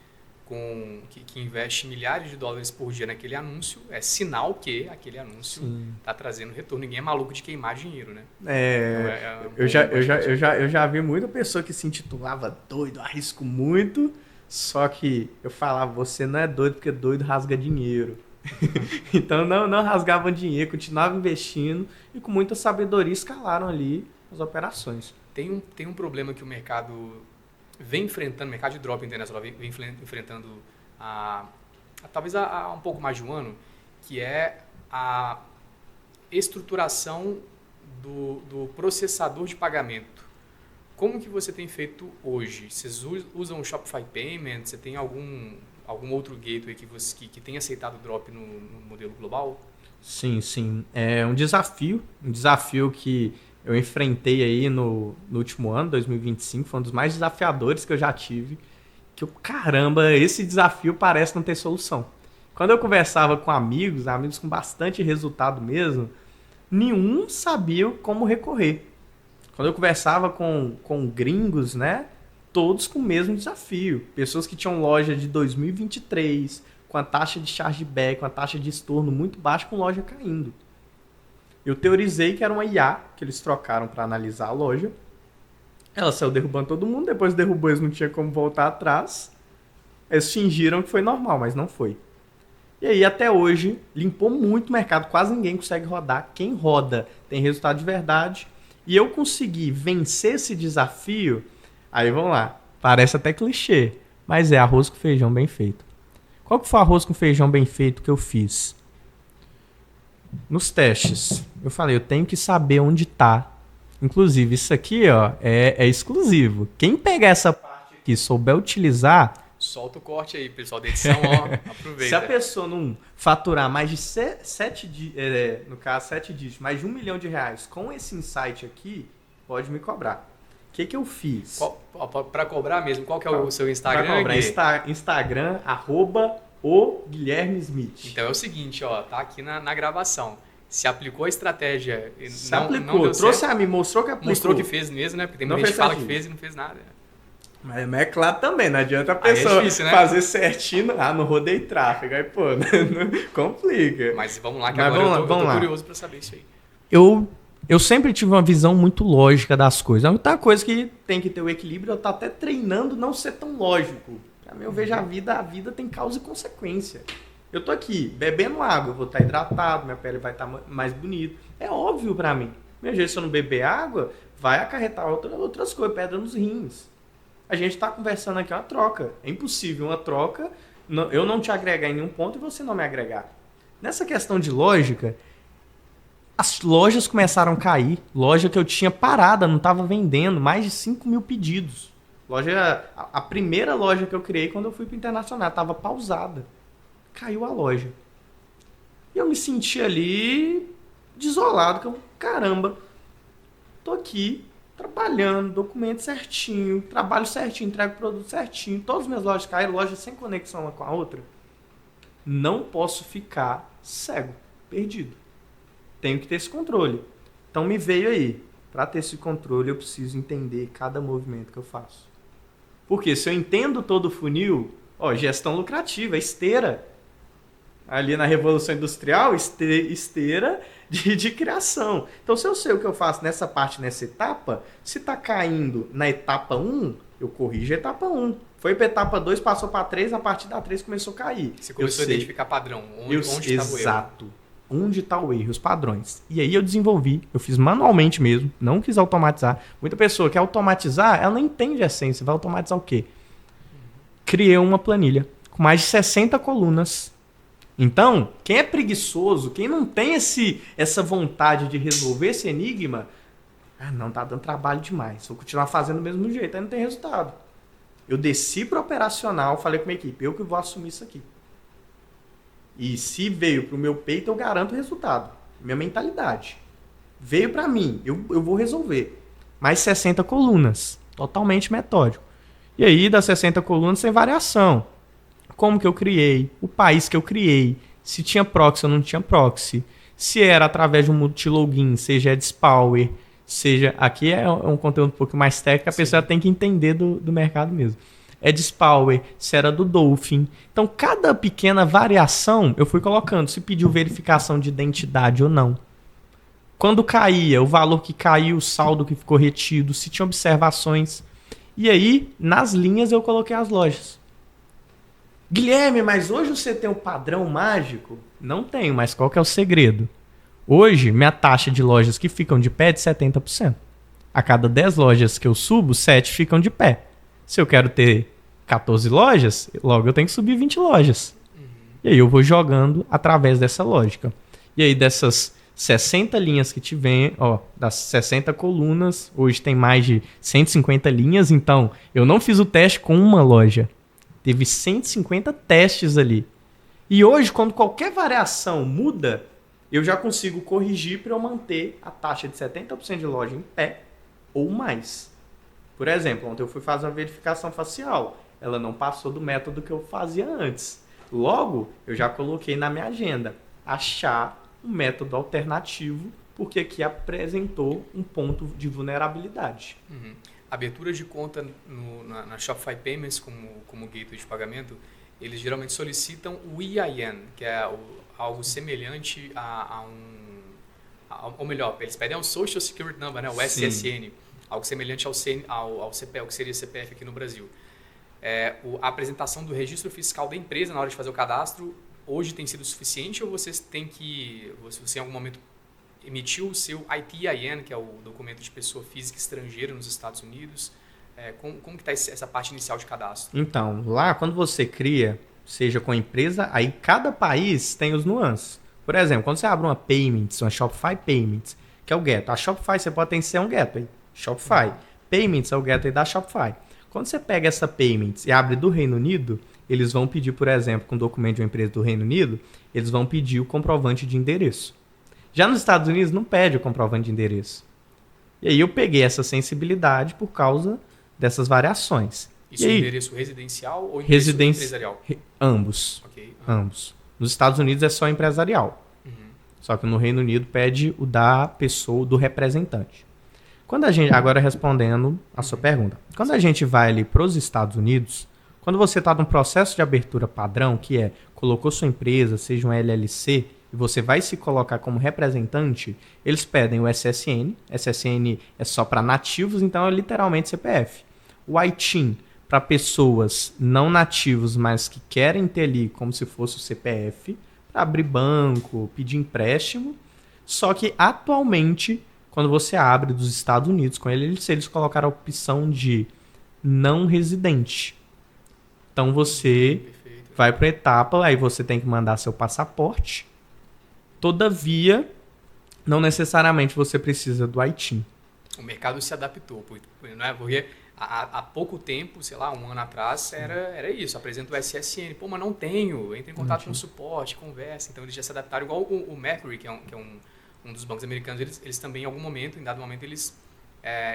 [SPEAKER 1] que investe milhares de dólares por dia naquele anúncio, é sinal que aquele anúncio está trazendo retorno. Ninguém é maluco de queimar dinheiro, né?
[SPEAKER 2] Eu já vi muita pessoa que se intitulava doido, arrisco muito, só que eu falava, você não é doido porque doido rasga dinheiro. Então não rasgavam dinheiro, continuavam investindo e com muita sabedoria escalaram ali as operações.
[SPEAKER 1] Tem um problema que o mercado vem enfrentando, o mercado de drop internacional vem enfrentando talvez há um pouco mais de um ano, que é a estruturação do processador de pagamento. Como que você tem feito hoje? Vocês usam o Shopify Payment? Você tem algum outro gateway que tenha aceitado o drop no modelo global?
[SPEAKER 2] Sim. É um desafio que eu enfrentei aí no último ano, 2025, foi um dos mais desafiadores que eu já tive, caramba, esse desafio parece não ter solução. Quando eu conversava com amigos com bastante resultado mesmo, nenhum sabia como recorrer. Quando eu conversava com gringos, né, todos com o mesmo desafio. Pessoas que tinham loja de 2023, com a taxa de chargeback, com a taxa de estorno muito baixa, com loja caindo. Eu teorizei que era uma IA que eles trocaram para analisar a loja. Ela saiu derrubando todo mundo, depois derrubou, eles não tinham como voltar atrás. Eles fingiram que foi normal, mas não foi. E aí, até hoje, limpou muito o mercado, quase ninguém consegue rodar. Quem roda tem resultado de verdade. E eu consegui vencer esse desafio. Aí, vamos lá. Parece até clichê, mas é arroz com feijão bem feito. Qual que foi o arroz com feijão bem feito que eu fiz? Nos testes, eu falei, eu tenho que saber onde está. Inclusive, isso aqui ó, é exclusivo. Quem pegar essa parte aqui e souber utilizar...
[SPEAKER 1] Solta o corte aí, pessoal da edição, ó, aproveita.
[SPEAKER 2] Se a pessoa não faturar mais de 7 dígitos, mais de R$1 milhão com esse insight aqui, pode me cobrar. O que eu fiz?
[SPEAKER 1] Para cobrar mesmo, qual que é o seu Instagram?
[SPEAKER 2] Para cobrar, Instagram, @o Guilherme Smith.
[SPEAKER 1] Então é o seguinte, ó, tá aqui na gravação. Se aplicou a estratégia,
[SPEAKER 2] não deu trouxe certo, a mim, mostrou que aplicou.
[SPEAKER 1] Mostrou que fez mesmo, né? Porque tem muita gente que fala que fez e não fez nada.
[SPEAKER 2] Mas é claro também, não adianta a pessoa difícil, né? Fazer certinho, não rodei tráfego, aí pô, não complica.
[SPEAKER 1] Mas vamos lá, que agora eu tô curioso para saber isso aí.
[SPEAKER 2] Eu sempre tive uma visão muito lógica das coisas. É outra coisa que tem que ter o equilíbrio, eu tô até treinando não ser tão lógico. Pra mim, eu vejo a vida tem causa e consequência. Eu tô aqui bebendo água, eu vou estar hidratado, minha pele vai estar mais bonita. É óbvio pra mim. Meu jeito, se eu não beber água, vai acarretar outras coisas, pedra nos rins. A gente tá conversando aqui, uma troca. É impossível uma troca, eu não te agregar em nenhum ponto e você não me agregar. Nessa questão de lógica, as lojas começaram a cair. Loja que eu tinha parada, não estava vendendo, mais de 5 mil pedidos. A primeira loja que eu criei quando eu fui para o internacional, estava pausada. Caiu a loja. E eu me senti ali desolado, caramba, tô aqui trabalhando, documento certinho, trabalho certinho, entrego produto certinho, todas as minhas lojas caíram, loja sem conexão uma com a outra. Não posso ficar cego, perdido. Tenho que ter esse controle. Então me veio aí, para ter esse controle eu preciso entender cada movimento que eu faço. Porque se eu entendo todo o funil, gestão lucrativa, esteira. Ali na Revolução Industrial, esteira de criação. Então, se eu sei o que eu faço nessa parte, nessa etapa, se está caindo na etapa 1, eu corrijo a etapa 1. Foi para a etapa 2, passou para a 3, a partir da 3 começou a cair.
[SPEAKER 1] Você começou a identificar padrão, onde está o erro.
[SPEAKER 2] Exato. Onde está o erro, os padrões. E aí eu desenvolvi, eu fiz manualmente mesmo, não quis automatizar. Muita pessoa quer automatizar, ela não entende a essência, vai automatizar o quê? criei uma planilha com mais de 60 colunas. Então, quem é preguiçoso, quem não tem essa vontade de resolver esse enigma, não, tá dando trabalho demais, vou continuar fazendo do mesmo jeito, aí não tem resultado. Eu desci para o operacional, falei com a minha equipe, eu que vou assumir isso aqui. E se veio para o meu peito, eu garanto o resultado. Minha mentalidade. Veio para mim, eu vou resolver. Mais 60 colunas, totalmente metódico. E aí, das 60 colunas, tem variação. Como que eu criei, o país que eu criei, se tinha proxy ou não tinha proxy, se era através de um multilogin, seja AdSpower, seja... Aqui é um conteúdo um pouco mais técnico, a pessoa tem que entender do mercado mesmo. AdSpower, se era do Dolphin. Então, cada pequena variação eu fui colocando, se pediu verificação de identidade ou não. Quando caía, o valor que caiu, o saldo que ficou retido, se tinha observações. E aí, nas linhas, eu coloquei as lojas. Guilherme, mas hoje você tem um padrão mágico? Não tenho, mas qual que é o segredo? Hoje, minha taxa de lojas que ficam de pé é de 70%. A cada 10 lojas que eu subo, 7 ficam de pé. Se eu quero ter 14 lojas, logo eu tenho que subir 20 lojas. E aí eu vou jogando através dessa lógica. E aí dessas 60 linhas que tiver, das 60 colunas, hoje tem mais de 150 linhas, então eu não fiz o teste com uma loja. Teve 150 testes ali. E hoje, quando qualquer variação muda, eu já consigo corrigir para eu manter a taxa de 70% de loja em pé ou mais. Por exemplo, ontem eu fui fazer uma verificação facial. Ela não passou do método que eu fazia antes. Logo, eu já coloquei na minha agenda achar um método alternativo, porque aqui apresentou um ponto de vulnerabilidade.
[SPEAKER 1] Uhum. Abertura de conta na Shopify Payments como gateway de pagamento, eles geralmente solicitam o EIN, que é algo semelhante ou melhor, eles pedem o Social Security Number, né, o SSN, algo semelhante ao CPF, o que seria CPF aqui no Brasil. A apresentação do registro fiscal da empresa na hora de fazer o cadastro hoje tem sido suficiente ou você em algum momento emitiu o seu ITIN, que é o documento de pessoa física estrangeira nos Estados Unidos? Como que está essa parte inicial de cadastro?
[SPEAKER 2] Então, lá quando você cria, seja com a empresa, aí cada país tem os nuances. Por exemplo, quando você abre uma Payments, uma Shopify Payments, que é o gateway. A Shopify você pode ter um gateway. Shopify. Payments é o gateway da Shopify. Quando você pega essa Payments e abre do Reino Unido, eles vão pedir, por exemplo, com um documento de uma empresa do Reino Unido, eles vão pedir o comprovante de endereço. Já nos Estados Unidos não pede o comprovante de endereço. E aí eu peguei essa sensibilidade por causa dessas variaões.
[SPEAKER 1] Isso é endereço residencial ou endereço empresarial?
[SPEAKER 2] Ambos.
[SPEAKER 1] Okay.
[SPEAKER 2] Ambos. Nos Estados Unidos é só empresarial. Só que no Reino Unido pede o da pessoa, do representante. Agora respondendo a sua pergunta. Quando a gente vai ali para os Estados Unidos, quando você está num processo de abertura padrão, que colocou sua empresa, seja um LLC, e você vai se colocar como representante, eles pedem o SSN. SSN é só para nativos, então é literalmente CPF. O ITIN, para pessoas não nativos, mas que querem ter ali como se fosse o CPF, para abrir banco, pedir empréstimo. Só que atualmente, quando você abre dos Estados Unidos com eles colocaram a opção de não residente. Então você vai para a etapa, aí você tem que mandar seu passaporte. Todavia, não necessariamente você precisa do ITIN.
[SPEAKER 1] O mercado se adaptou, não é? Porque há pouco tempo, sei lá, um ano atrás, era isso, apresenta o SSN. Pô, mas não tenho, entra em contato com o suporte, conversa. Então eles já se adaptaram, igual o Mercury, que é um dos bancos americanos, eles também em dado momento, eles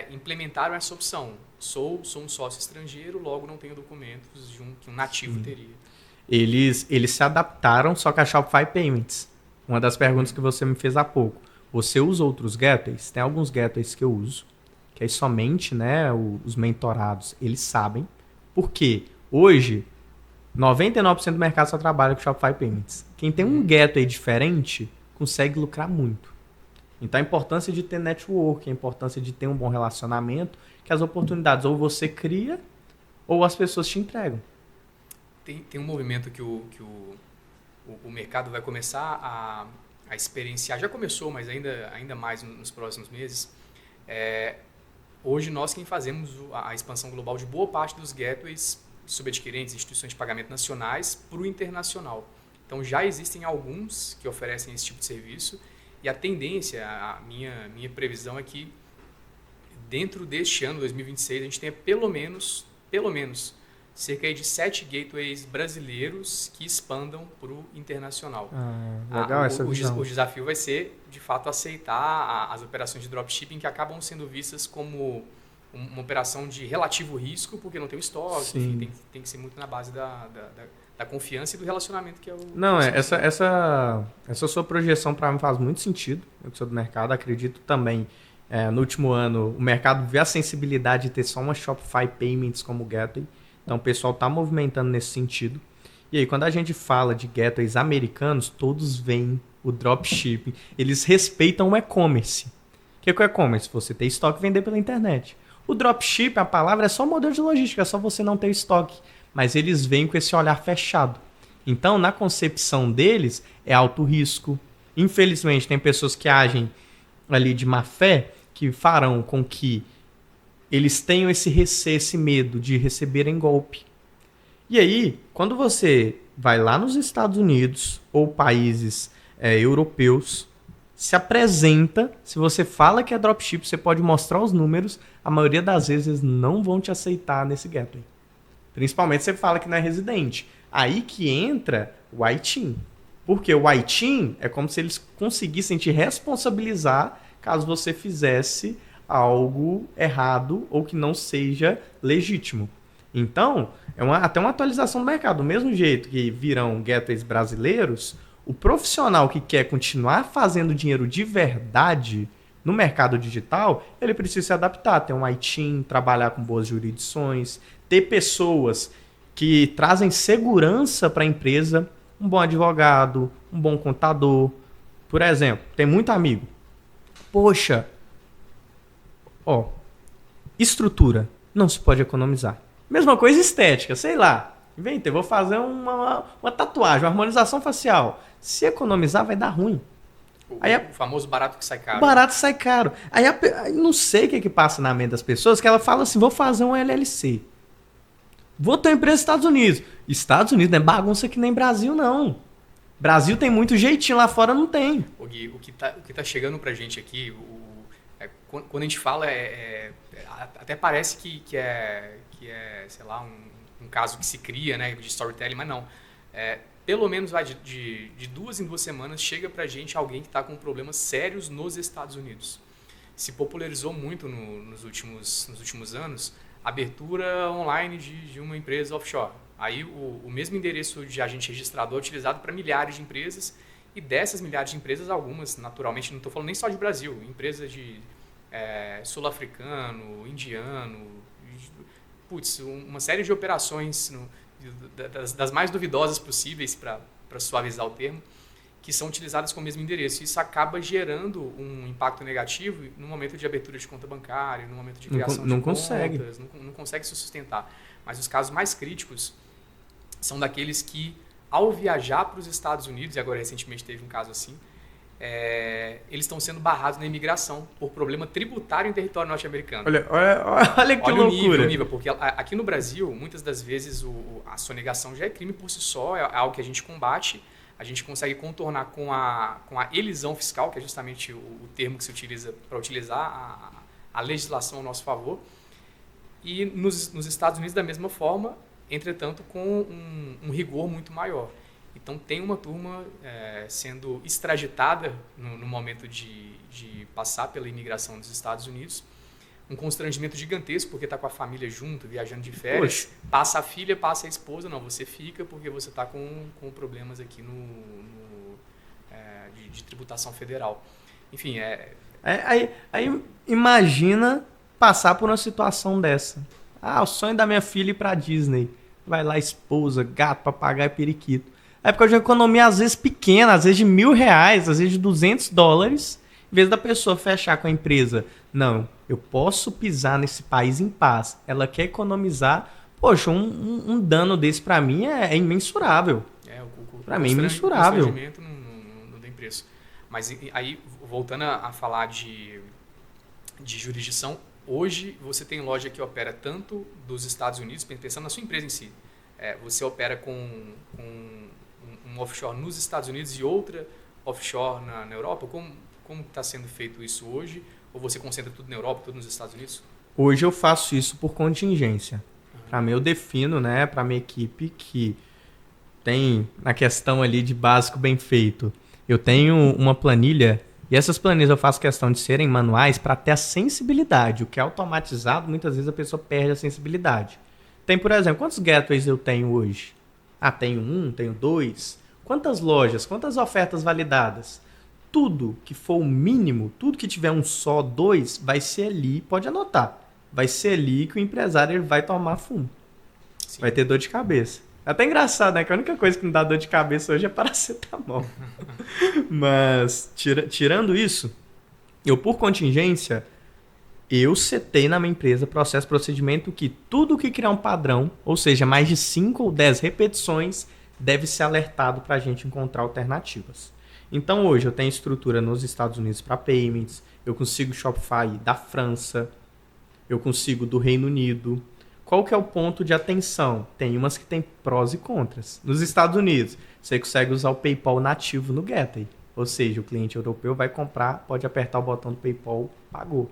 [SPEAKER 1] implementaram essa opção. Sou um sócio estrangeiro, logo não tenho documentos que um nativo teria.
[SPEAKER 2] Eles se adaptaram, só que a Shopify Payments. Uma das perguntas que você me fez há pouco. Você usa outros gateways? Tem alguns gateways que eu uso, que aí somente, né, os mentorados, eles sabem. Porque hoje, 99% do mercado só trabalha com Shopify Payments. Quem tem um gateway diferente, consegue lucrar muito. Então a importância de ter network, a importância de ter um bom relacionamento, que as oportunidades ou você cria, ou as pessoas te entregam.
[SPEAKER 1] Tem um movimento que o mercado vai começar a experienciar, já começou, mas ainda mais nos próximos meses. Hoje nós quem fazemos a expansão global de boa parte dos gateways subadquirentes, instituições de pagamento nacionais para o internacional. Então já existem alguns que oferecem esse tipo de serviço e a tendência, a minha previsão é que dentro deste ano, 2026, a gente tenha pelo menos cerca de 7 gateways brasileiros que expandam para o internacional.
[SPEAKER 2] Legal essa visão.
[SPEAKER 1] O desafio vai ser, de fato, aceitar as operações de dropshipping que acabam sendo vistas como uma operação de relativo risco, porque não tem o estoque, enfim, tem que ser muito na base da confiança e do relacionamento que é o...
[SPEAKER 2] Não, essa sua projeção para mim faz muito sentido. Eu que sou do mercado, acredito também. No último ano, o mercado vê a sensibilidade de ter só uma Shopify Payments como gateway. Então, o pessoal está movimentando nesse sentido. E aí, quando a gente fala de gateways americanos, todos veem o dropshipping. Eles respeitam o e-commerce. O que é o e-commerce? Você ter estoque e vender pela internet. O dropshipping, a palavra é só modelo de logística, é só você não ter estoque. Mas eles vêm com esse olhar fechado. Então, na concepção deles, é alto risco. Infelizmente, tem pessoas que agem ali de má fé, que farão com que eles tenham esse receio, esse medo de receberem golpe. E aí, quando você vai lá nos Estados Unidos ou países europeus, se apresenta, se você fala que é dropship, você pode mostrar os números, a maioria das vezes eles não vão te aceitar nesse gateway. Principalmente se você fala que não é residente. Aí que entra o ITIN. Porque o ITIN é como se eles conseguissem te responsabilizar caso você fizesse algo errado ou que não seja legítimo. Então, até uma atualização do mercado. Do mesmo jeito que virão gateways brasileiros, o profissional que quer continuar fazendo dinheiro de verdade no mercado digital, ele precisa se adaptar, ter um ITIN, trabalhar com boas jurisdições, ter pessoas que trazem segurança para a empresa, um bom advogado, um bom contador. Por exemplo, tem muito amigo. Poxa, estrutura, não se pode economizar. Mesma coisa estética, sei lá. Inventei, vou fazer uma tatuagem, uma harmonização facial. Se economizar, vai dar ruim.
[SPEAKER 1] O famoso barato que sai caro.
[SPEAKER 2] Barato sai caro. Aí não sei o que passa na mente das pessoas, que ela fala assim, vou fazer um LLC. Vou ter uma empresa nos Estados Unidos. Estados Unidos não é bagunça que nem Brasil, não. Brasil tem muito jeitinho, lá fora não tem.
[SPEAKER 1] O Gui, o que tá chegando pra gente aqui, quando a gente fala, até parece que é, sei lá, um caso que se cria, né, de storytelling, mas não. Pelo menos vai de 2 em 2 semanas chega pra gente alguém que está com problemas sérios nos Estados Unidos. Se popularizou muito nos últimos anos a abertura online de uma empresa offshore. Aí o mesmo endereço de agente registrador é utilizado para milhares de empresas, e dessas milhares de empresas, algumas, naturalmente, não estou falando nem só de Brasil, empresas de sul-africano, indiano, uma série de operações das mais duvidosas possíveis, para suavizar o termo, que são utilizadas com o mesmo endereço. Isso acaba gerando um impacto negativo no momento de abertura de conta bancária, no momento de criação de contas. Não consegue se sustentar. Mas os casos mais críticos são daqueles que, ao viajar para os Estados Unidos, e agora recentemente teve um caso assim, eles estão sendo barrados na imigração por problema tributário em território norte-americano.
[SPEAKER 2] Olha que loucura.
[SPEAKER 1] O nível, porque aqui no Brasil, muitas das vezes, a sonegação já é crime por si só, é algo que a gente combate, a gente consegue contornar com a elisão fiscal, que é justamente o termo que se utiliza para utilizar a legislação ao nosso favor, e nos Estados Unidos da mesma forma, entretanto com um rigor muito maior. Então tem uma turma sendo extraditada no momento de passar pela imigração dos Estados Unidos, um constrangimento gigantesco, porque está com a família junto, viajando de férias. Poxa. Passa a filha, passa a esposa, não, você fica porque você está com problemas aqui de tributação federal. Enfim,
[SPEAKER 2] Aí imagina passar por uma situação dessa. O sonho da minha filha ir para Disney. Vai lá, esposa, gato, papagaio, periquito. É porque eu já economia às vezes pequena, às vezes de R$1.000, às vezes de $200, em vez da pessoa fechar com a empresa. Não, eu posso pisar nesse país em paz. Ela quer economizar. Poxa, um dano desse para mim é imensurável. Para mim é imensurável.
[SPEAKER 1] O constrangimento não tem preço. Mas aí, voltando a falar de jurisdição, hoje você tem loja que opera tanto dos Estados Unidos, pensando na sua empresa em si, você opera com um offshore nos Estados Unidos e outra offshore na Europa? Como está sendo feito isso hoje? Ou você concentra tudo na Europa, tudo nos Estados Unidos?
[SPEAKER 2] Hoje eu faço isso por contingência. Para mim, eu defino, né, para minha equipe que tem na questão ali de básico bem feito. Eu tenho uma planilha e essas planilhas eu faço questão de serem manuais para ter a sensibilidade. O que é automatizado, muitas vezes a pessoa perde a sensibilidade. Tem, por exemplo, quantos gateways eu tenho hoje? Tenho um, tenho dois. Quantas lojas, quantas ofertas validadas? Tudo que for o mínimo, tudo que tiver um só, dois, vai ser ali, pode anotar. Vai ser ali que o empresário ele vai tomar fumo. Sim. Vai ter dor de cabeça. É até engraçado, né? Que a única coisa que não dá dor de cabeça hoje é paracetamol. Mas, tirando isso, eu, por contingência, eu setei na minha empresa processo, procedimento que tudo que criar um padrão, ou seja, mais de 5 ou 10 repetições, deve ser alertado para a gente encontrar alternativas. Então, hoje, eu tenho estrutura nos Estados Unidos para payments, eu consigo Shopify da França, eu consigo do Reino Unido. Qual que é o ponto de atenção? Tem umas que tem prós e contras. Nos Estados Unidos, você consegue usar o PayPal nativo no Gateway. Ou seja, o cliente europeu vai comprar, pode apertar o botão do PayPal, pagou.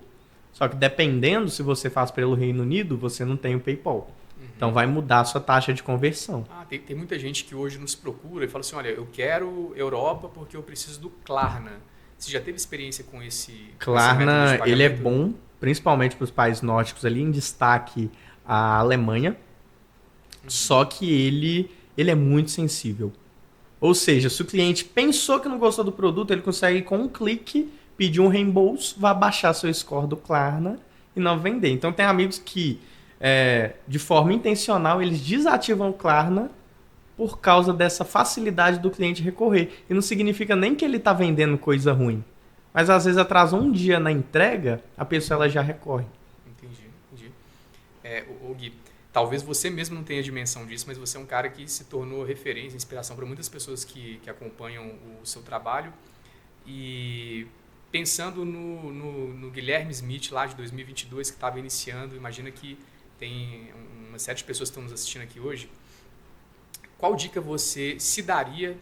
[SPEAKER 2] Só que dependendo, se você faz pelo Reino Unido, você não tem o PayPal. Então vai mudar a sua taxa de conversão.
[SPEAKER 1] Tem muita gente que hoje nos procura e fala assim, olha, eu quero Europa porque eu preciso do Klarna. Você já teve experiência com esse
[SPEAKER 2] Klarna, ele é bom, principalmente para os países nórdicos ali, em destaque a Alemanha. Só que ele é muito sensível. Ou seja, se o cliente pensou que não gostou do produto, ele consegue com um clique pedir um reembolso, vai baixar seu score do Klarna e não vender. Então tem amigos que de forma intencional, eles desativam o Klarna por causa dessa facilidade do cliente recorrer. E não significa nem que ele está vendendo coisa ruim. Mas às vezes atrasou um dia na entrega, a pessoa ela já recorre.
[SPEAKER 1] Entendi. Gui, talvez você mesmo não tenha dimensão disso, mas você é um cara que se tornou referência, inspiração para muitas pessoas que acompanham o seu trabalho. E pensando no Guilherme Smith lá de 2022, que estava iniciando, imagina que tem uma série de pessoas que estão nos assistindo aqui hoje. Qual dica você se daria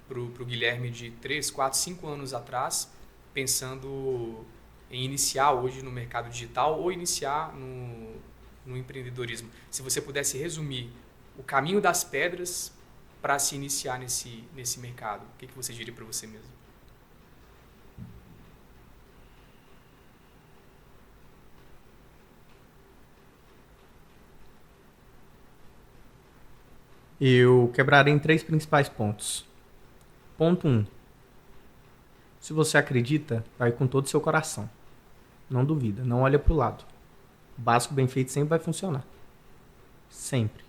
[SPEAKER 1] para o Guilherme de 3, 4, 5 anos atrás, pensando em iniciar hoje no mercado digital ou iniciar no empreendedorismo? Se você pudesse resumir o caminho das pedras para se iniciar nesse mercado, o que você diria para você mesmo?
[SPEAKER 2] Eu quebraria em 3 principais pontos. Ponto 1. Se você acredita, vai com todo o seu coração. Não duvida, não olha para o lado. O básico bem feito sempre vai funcionar. Sempre.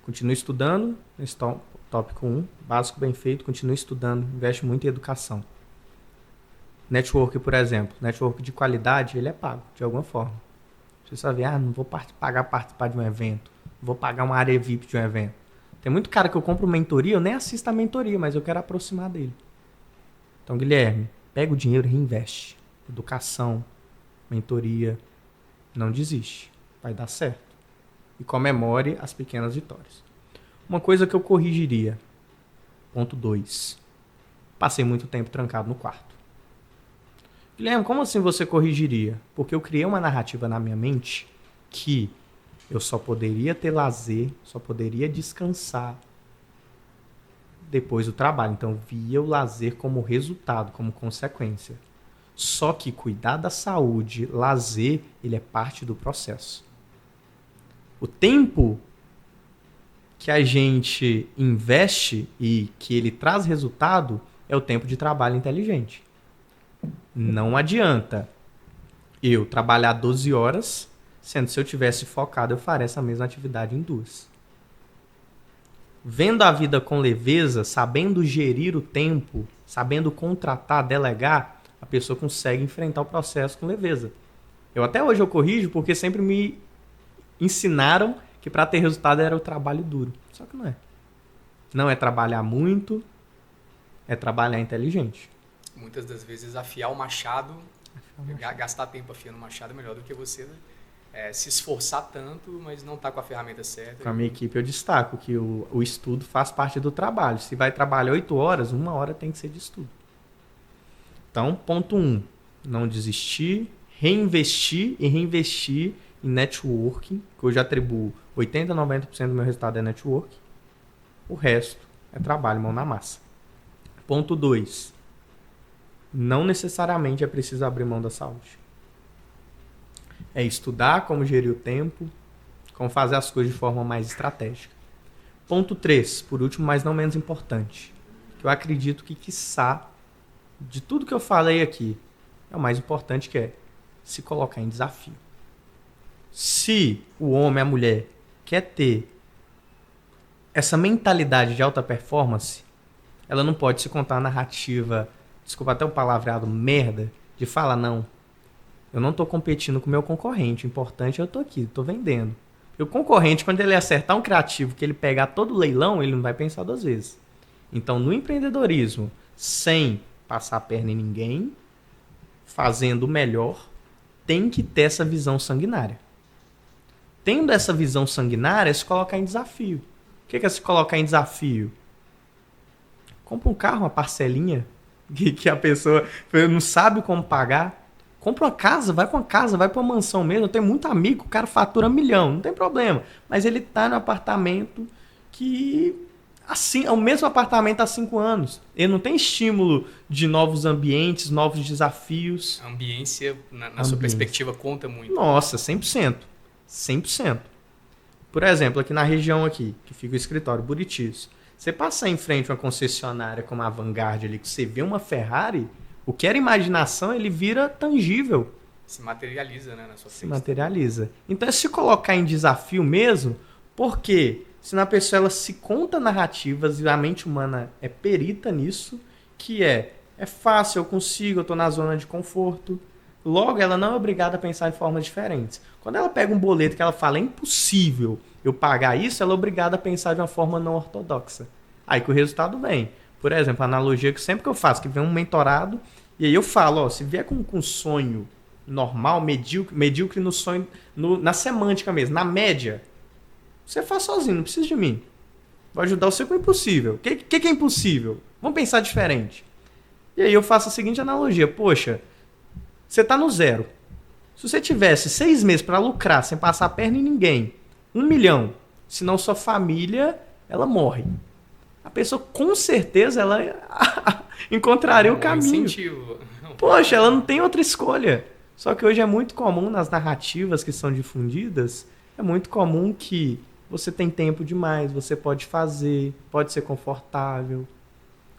[SPEAKER 2] Continue estudando, nesse tópico 1. Básico bem feito, continue estudando, investe muito em educação. Network, por exemplo. Network de qualidade, ele é pago, de alguma forma. Você só vê, não vou pagar participar de um evento. Vou pagar uma área VIP de um evento. Tem muito cara que eu compro mentoria, eu nem assisto a mentoria, mas eu quero aproximar dele. Então, Guilherme, pega o dinheiro e reinveste. Educação, mentoria, não desiste. Vai dar certo. E comemore as pequenas vitórias. Uma coisa que eu corrigiria. Ponto 2. Passei muito tempo trancado no quarto. Guilherme, como assim você corrigiria? Porque eu criei uma narrativa na minha mente que eu só poderia ter lazer, só poderia descansar depois do trabalho. Então, via o lazer como resultado, como consequência. Só que cuidar da saúde, lazer, ele é parte do processo. O tempo que a gente investe e que ele traz resultado é o tempo de trabalho inteligente. Não adianta eu trabalhar 12 horas... Sendo que se eu tivesse focado, eu faria essa mesma atividade em 2. Vendo a vida com leveza, sabendo gerir o tempo, sabendo contratar, delegar, a pessoa consegue enfrentar o processo com leveza. Até hoje eu corrijo porque sempre me ensinaram que para ter resultado era o trabalho duro. Só que não é. Não é trabalhar muito, é trabalhar inteligente.
[SPEAKER 1] Muitas das vezes afiar o machado Gastar tempo afiando o machado é melhor do que você se esforçar tanto, mas não estar com a ferramenta certa.
[SPEAKER 2] Com a minha equipe eu destaco que o estudo faz parte do trabalho. Se vai trabalhar 8 horas, 1 hora tem que ser de estudo. Então, ponto 1, não desistir, reinvestir em networking, que eu já atribuo 80% a 90% do meu resultado é networking. O resto é trabalho, mão na massa. Ponto 2, não necessariamente é preciso abrir mão da saúde. É estudar como gerir o tempo, como fazer as coisas de forma mais estratégica. Ponto 3, por último, mas não menos importante, que eu acredito que, quiçá, de tudo que eu falei aqui, é o mais importante, que é se colocar em desafio. Se o homem, a mulher, quer ter essa mentalidade de alta performance, ela não pode se contar a narrativa, desculpa até o palavreado, merda, de falar, não, eu não estou competindo com o meu concorrente, o importante é eu estou aqui, estou vendendo. E o concorrente, quando ele acertar um criativo, que ele pegar todo o leilão, ele não vai pensar 2 vezes. Então, no empreendedorismo, sem passar a perna em ninguém, fazendo o melhor, tem que ter essa visão sanguinária. Tendo essa visão sanguinária, é se colocar em desafio. O que é se colocar em desafio? Compra um carro, uma parcelinha, que a pessoa não sabe como pagar. Compra uma casa, vai para uma mansão mesmo. Eu tenho muito amigo, o cara fatura 1 milhão, não tem problema. Mas ele tá no apartamento que, assim, é o mesmo apartamento há 5 anos. Ele não tem estímulo de novos ambientes, novos desafios.
[SPEAKER 1] A ambiência, na sua perspectiva, conta muito.
[SPEAKER 2] Nossa, 100%. 100%. Por exemplo, aqui na região aqui, que fica o escritório, Buritis. Você passar em frente a uma concessionária como a Vanguard ali, que você vê uma Ferrari, o que era imaginação, ele vira tangível.
[SPEAKER 1] Se materializa, né, na sua frente.
[SPEAKER 2] Se materializa. Então é se colocar em desafio mesmo, porque se na pessoa ela se conta narrativas, e a mente humana é perita nisso, que é fácil, eu consigo, eu estou na zona de conforto. Logo, ela não é obrigada a pensar de formas diferentes. Quando ela pega um boleto que ela fala, é impossível eu pagar isso, ela é obrigada a pensar de uma forma não ortodoxa. Aí que o resultado vem. Por exemplo, a analogia que sempre que eu faço, que vem um mentorado, e aí eu falo, ó, se vier com sonho normal, medíocre no sonho, na semântica mesmo, na média, você faz sozinho, não precisa de mim. Vou ajudar você com o impossível. O que é impossível? Vamos pensar diferente. E aí eu faço a seguinte analogia, poxa, você está no 0. Se você tivesse 6 meses para lucrar sem passar a perna em ninguém, 1 milhão, senão sua família, ela morre. A pessoa, com certeza, ela encontraria o caminho.
[SPEAKER 1] Incentivo.
[SPEAKER 2] Poxa, ela não tem outra escolha. Só que hoje é muito comum, nas narrativas que são difundidas, é muito comum que você tem tempo demais, você pode fazer, pode ser confortável.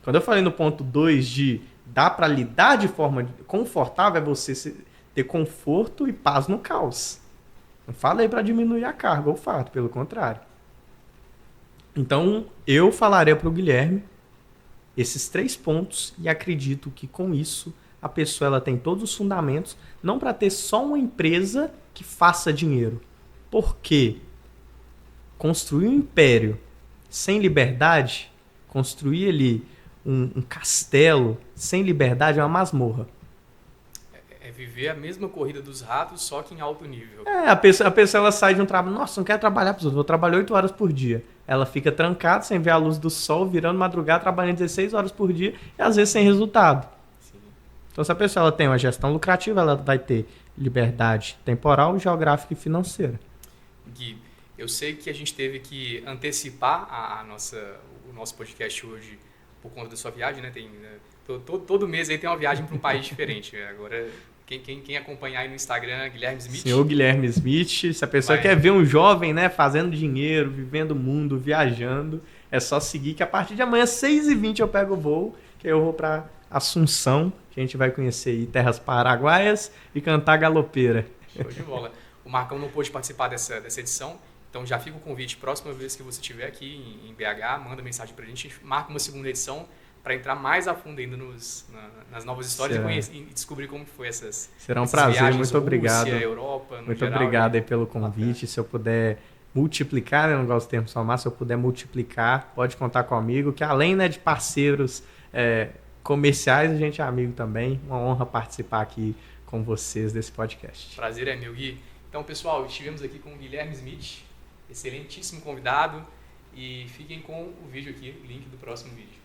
[SPEAKER 2] Quando eu falei no ponto 2 de dá para lidar de forma confortável, é você ter conforto e paz no caos. Não falei para diminuir a carga, ou fato, pelo contrário. Então, eu falaria para o Guilherme esses 3 pontos e acredito que com isso a pessoa ela tem todos os fundamentos, não para ter só uma empresa que faça dinheiro. Porque construir um império sem liberdade, construir ali um castelo sem liberdade é uma masmorra.
[SPEAKER 1] É viver a mesma corrida dos ratos, só que em alto nível.
[SPEAKER 2] A pessoa ela sai de um trabalho, nossa, não quero trabalhar para os outros, vou trabalhar 8 horas por dia. Ela fica trancada, sem ver a luz do sol, virando madrugada, trabalhando 16 horas por dia e às vezes sem resultado.
[SPEAKER 1] Sim.
[SPEAKER 2] Então se a pessoa ela tem uma gestão lucrativa, ela vai ter liberdade temporal, geográfica e financeira.
[SPEAKER 1] Gui, eu sei que a gente teve que antecipar o nosso podcast hoje por conta da sua viagem, né? Todo mês aí tem uma viagem para um país diferente. Agora, quem acompanhar aí no Instagram, Guilherme Smith.
[SPEAKER 2] Senhor Guilherme Smith, se a pessoa quer ver um jovem, né, fazendo dinheiro, vivendo o mundo, viajando, é só seguir que a partir de amanhã, 6h20, eu pego o voo, que eu vou para Assunção, que a gente vai conhecer aí terras paraguaias e cantar galopeira.
[SPEAKER 1] Show de bola. O Marcão não pôde participar dessa edição, então já fica o convite, próxima vez que você estiver aqui em BH, manda mensagem pra gente, marca uma segunda edição para entrar mais a fundo ainda nas novas histórias e descobrir como foi essas
[SPEAKER 2] Será um prazer,
[SPEAKER 1] viagens,
[SPEAKER 2] muito obrigado.
[SPEAKER 1] Rússia, Europa,
[SPEAKER 2] muito
[SPEAKER 1] geral,
[SPEAKER 2] obrigado aí pelo convite, se eu puder multiplicar, né, eu não gosto do termo somar, se eu puder multiplicar, pode contar comigo, que além, né, de parceiros comerciais, a gente é amigo também, uma honra participar aqui com vocês desse podcast.
[SPEAKER 1] Prazer é meu, Gui. Então, pessoal, estivemos aqui com o Guilherme Smith, excelentíssimo convidado, e fiquem com o vídeo aqui, o link do próximo vídeo.